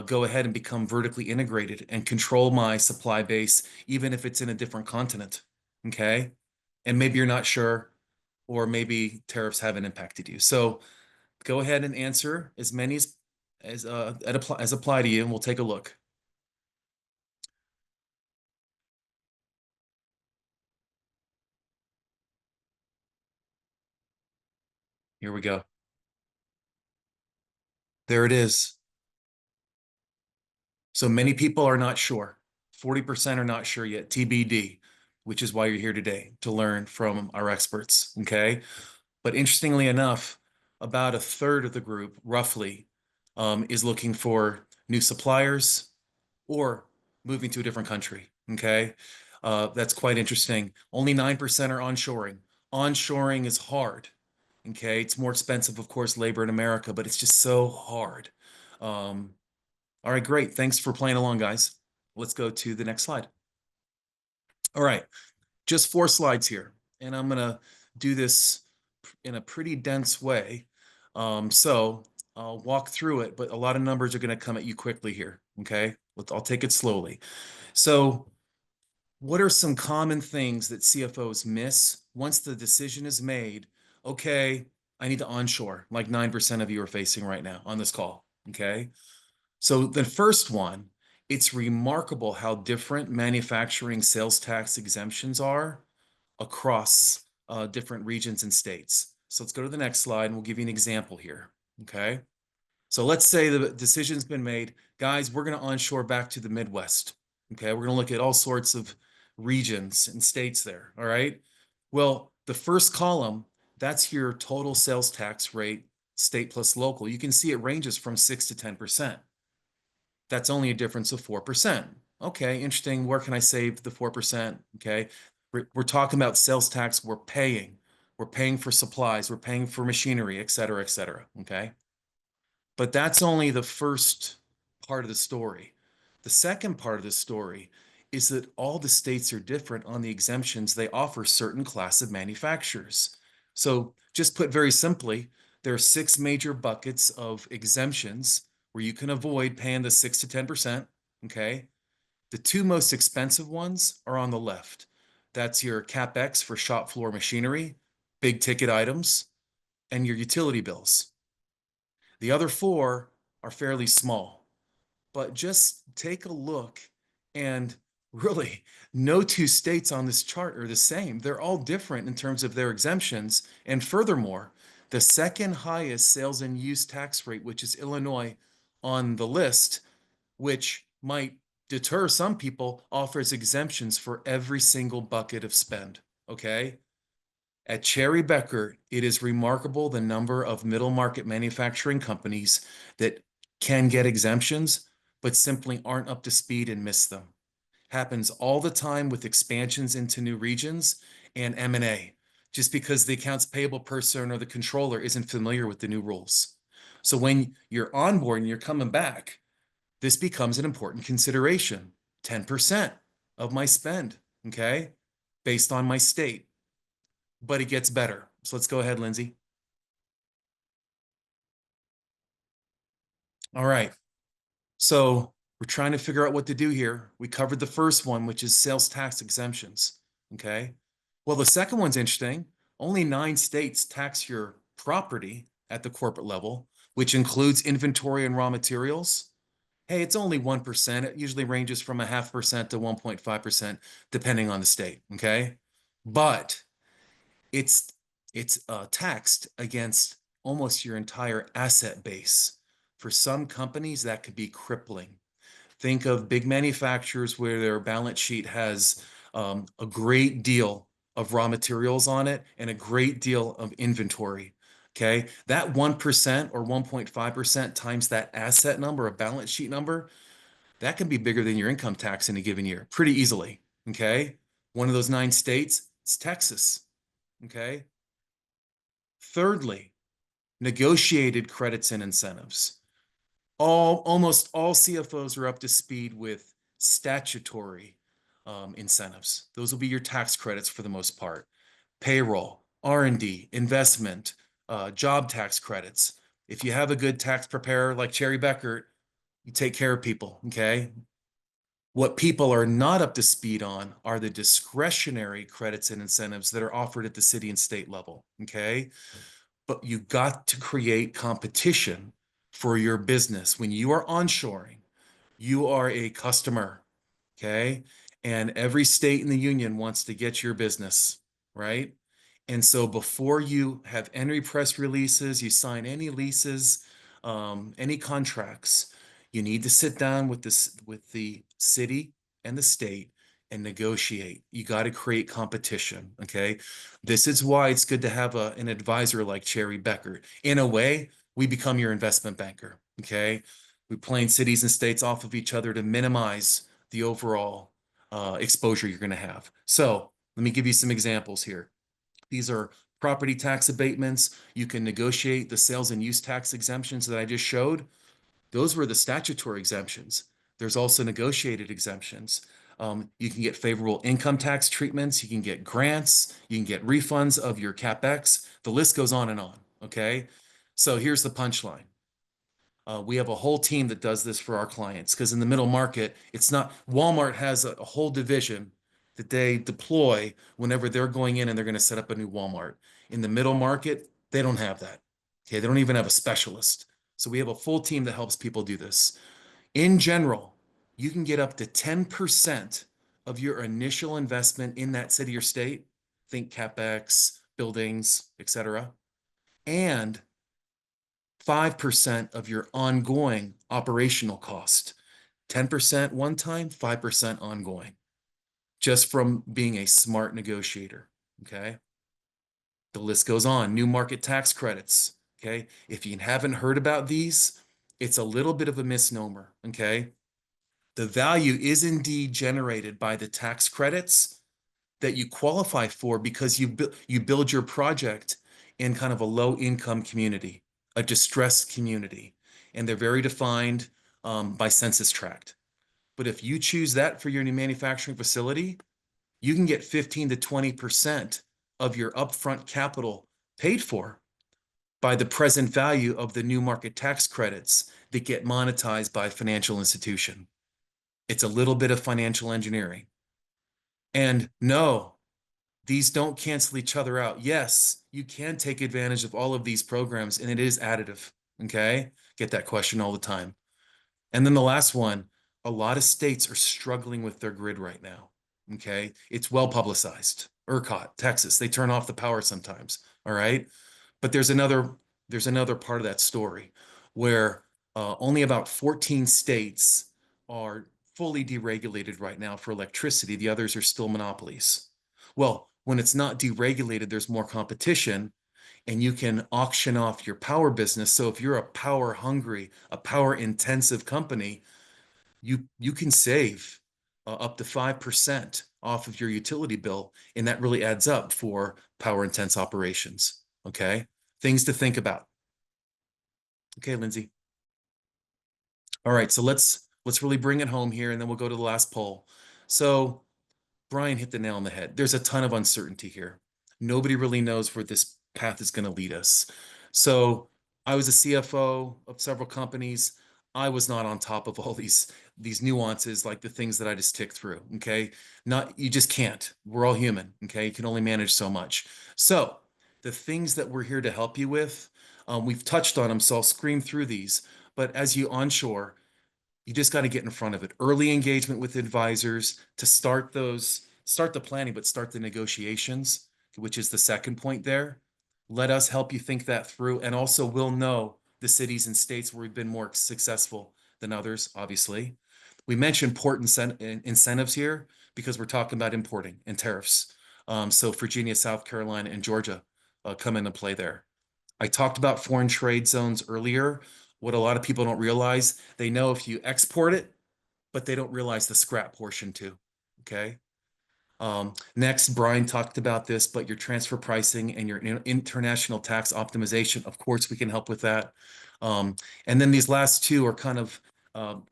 Speaker 1: go ahead and become vertically integrated and control my supply base, even if it's in a different continent. Okay. And maybe you're not sure, or maybe tariffs haven't impacted you. So go ahead and answer as many as apply to you, and we'll take a look. Here we go. There it is. So many people are not sure. 40% are not sure yet, TBD, which is why you're here today, to learn from our experts, okay? But interestingly enough, about a third of the group, roughly, is looking for new suppliers or moving to a different country, okay? That's quite interesting. Only 9% are onshoring. Onshoring is hard, okay? It's more expensive, of course, labor in America, but it's just so hard. All right, great. Thanks for playing along, guys. Let's go to the next slide. All right, just 4 slides here, and I'm gonna do this in a pretty dense way. So I'll walk through it, but a lot of numbers are gonna come at you quickly here, okay? I'll take it slowly. So what are some common things that CFOs miss once the decision is made? Okay, I need to onshore, like 9% of you are facing right now on this call, okay? So the first one, it's remarkable how different manufacturing sales tax exemptions are across different regions and states. So let's go to the next slide and we'll give you an example here, okay? So let's say the decision's been made. Guys, we're gonna onshore back to the Midwest, okay? We're gonna look at all sorts of regions and states there, all right? Well, the first column, that's your total sales tax rate, state plus local. You can see it ranges from 6 to 10%. That's only a difference of 4%. Okay, interesting. Where can I save the 4%? Okay, we're talking about sales tax we're paying. We're paying for supplies, we're paying for machinery, et cetera, okay? But that's only the first part of the story. The second part of the story is that all the states are different on the exemptions they offer certain class of manufacturers. So just put very simply, there are 6 major buckets of exemptions where you can avoid paying the 6 to 10%, okay? The 2 most expensive ones are on the left. That's your CapEx for shop floor machinery, big ticket items, and your utility bills. The other 4 are fairly small, but just take a look, and really no 2 states on this chart are the same. They're all different in terms of their exemptions. And furthermore, the second highest sales and use tax rate, which is Illinois on the list, which might deter some people, offers exemptions for every single bucket of spend, okay? At Cherry Bekaert, it is remarkable the number of middle market manufacturing companies that can get exemptions, but simply aren't up to speed and miss them. Happens all the time with expansions into new regions and M&A, just because the accounts payable person or the controller isn't familiar with the new rules. So when you're on board and you're coming back, this becomes an important consideration. 10% of my spend, okay, based on my state. But it gets better. So let's go ahead, Lindsay. All right. So we're trying to figure out what to do here. We covered the first one, which is sales tax exemptions, okay? Well, the second one's interesting. Only 9 states tax your property at the corporate level, which includes inventory and raw materials. Hey, it's only 1%. It usually ranges from 0.5% to 1.5%, depending on the state, okay? But it's taxed against almost your entire asset base. For some companies, that could be crippling. Think of big manufacturers where their balance sheet has a great deal of raw materials on it and a great deal of inventory. Okay, that 1% or 1.5% times that asset number, a balance sheet number, that can be bigger than your income tax in a given year pretty easily. Okay, one of those 9 states is Texas. Okay. Thirdly, negotiated credits and incentives. Almost all CFOs are up to speed with statutory incentives. Those will be your tax credits for the most part. Payroll, R&D, investment, job tax credits. If you have a good tax preparer like Cherry Bekaert, you take care of people, okay? What people are not up to speed on are the discretionary credits and incentives that are offered at the city and state level, okay? But you got to create competition for your business. When you are onshoring, you are a customer, okay? And every state in the union wants to get your business, right? And so before you have any press releases, you sign any leases, any contracts, you need to sit down with the city and the state and negotiate. You got to create competition, okay? This is why it's good to have an advisor like Cherry Bekaert. In a way, we become your investment banker, okay? We plane cities and states off of each other to minimize the overall exposure you're going to have. So let me give you some examples here. These are property tax abatements. You can negotiate the sales and use tax exemptions that I just showed. Those were the statutory exemptions. There's also negotiated exemptions. You can get favorable income tax treatments. You can get grants. You can get refunds of your CapEx. The list goes on and on. Okay. So here's the punchline. We have a whole team that does this for our clients because in the middle market, it's not Walmart has a whole division that they deploy whenever they're going in and they're going to set up a new Walmart. In the middle market, they don't have that. Okay. They don't even have a specialist. So we have a full team that helps people do this. In general, you can get up to 10% of your initial investment in that city or state, think CapEx, buildings, etc., and 5% of your ongoing operational cost. 10% one time, 5% ongoing, just from being a smart negotiator. Okay. The list goes on. New market tax credits. Okay. If you haven't heard about these, it's a little bit of a misnomer. Okay. The value is indeed generated by the tax credits that you qualify for because you build your project in kind of a low income community, a distressed community, and they're very defined by census tract. But if you choose that for your new manufacturing facility, you can get 15 to 20% of your upfront capital paid for by the present value of the new market tax credits that get monetized by a financial institution. It's a little bit of financial engineering. And no, these don't cancel each other out. Yes, you can take advantage of all of these programs, and it is additive. Okay. Get that question all the time. And then the last one, a lot of states are struggling with their grid right now. Okay. It's well publicized. ERCOT, Texas, they turn off the power sometimes. All right. But there's another part of that story where only about 14 states are fully deregulated right now for electricity. The others are still monopolies. Well, when it's not deregulated, there's more competition and you can auction off your power business. So if you're a power hungry, a power intensive company, you can save up to 5% off of your utility bill. And that really adds up for power intense operations. Okay. Things to think about. Okay, Lindsay. All right. So let's really bring it home here and then we'll go to the last poll. So Brian hit the nail on the head. There's a ton of uncertainty here. Nobody really knows where this path is going to lead us. So I was a CFO of several companies. I was not on top of all these nuances, like the things that I just ticked through. Okay. You just can't. We're all human. Okay. You can only manage so much. So the things that we're here to help you with, we've touched on them. So I'll scream through these, but as you onshore, you just got to get in front of it. Early engagement with advisors to start the planning, but start the negotiations, which is the second point there. Let us help you think that through. And also we'll know the cities and states where we've been more successful than others, obviously. We mentioned port incentives here because we're talking about importing and tariffs. So Virginia, South Carolina, and Georgia come into play there. I talked about foreign trade zones earlier. What a lot of people don't realize, they know if you export it, but they don't realize the scrap portion too. Okay. Next, Brian talked about this, but your transfer pricing and your international tax optimization, of course, we can help with that. And then these last two are kind of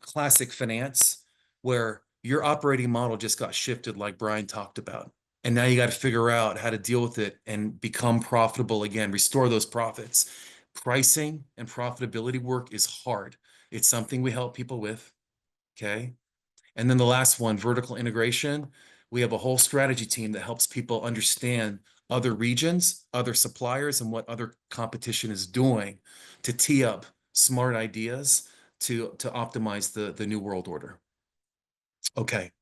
Speaker 1: classic finance, where your operating model just got shifted like Brian talked about. And now you got to figure out how to deal with it and become profitable again, restore those profits. Pricing and profitability work is hard. It's something we help people with. Okay. And then the last one, vertical integration. We have a whole strategy team that helps people understand other regions, other suppliers, and what other competition is doing to tee up smart ideas to optimize the new world order. Okay.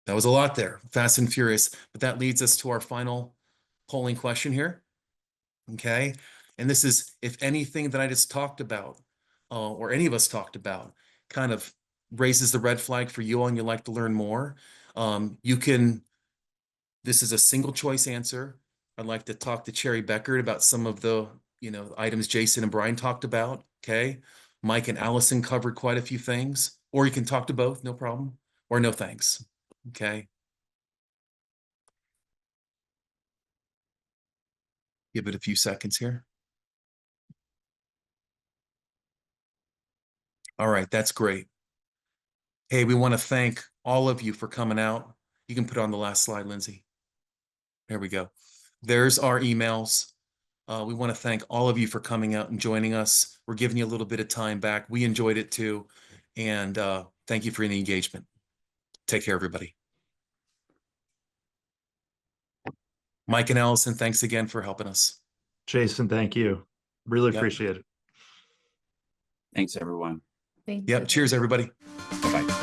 Speaker 1: That was a lot there, fast and furious, but that leads us to our final polling question here. Okay. And this is, if anything that I just talked about, or any of us talked about, kind of raises the red flag for you and you'd like to learn more, this is a single choice answer. I'd like to talk to Cherry Bekaert about some of the, items Jason and Brian talked about. Okay. Mike and Allison covered quite a few things, or you can talk to both, no problem. or no thanks. Okay. Give it a few seconds here. All right, that's great. Hey, we want to thank all of you for coming out. You can put on the last slide, Lindsay. There we go. There's our emails. We want to thank all of you for coming out and joining us. We're giving you a little bit of time back. We enjoyed it too. And thank you for the engagement. Take care, everybody. Mike and Allison, thanks again for helping us.
Speaker 4: Jason, thank you. Really
Speaker 1: Yep.
Speaker 4: appreciate it.
Speaker 2: Thanks, everyone.
Speaker 3: Thanks.
Speaker 1: Yep. Cheers, everybody.
Speaker 2: Bye-bye.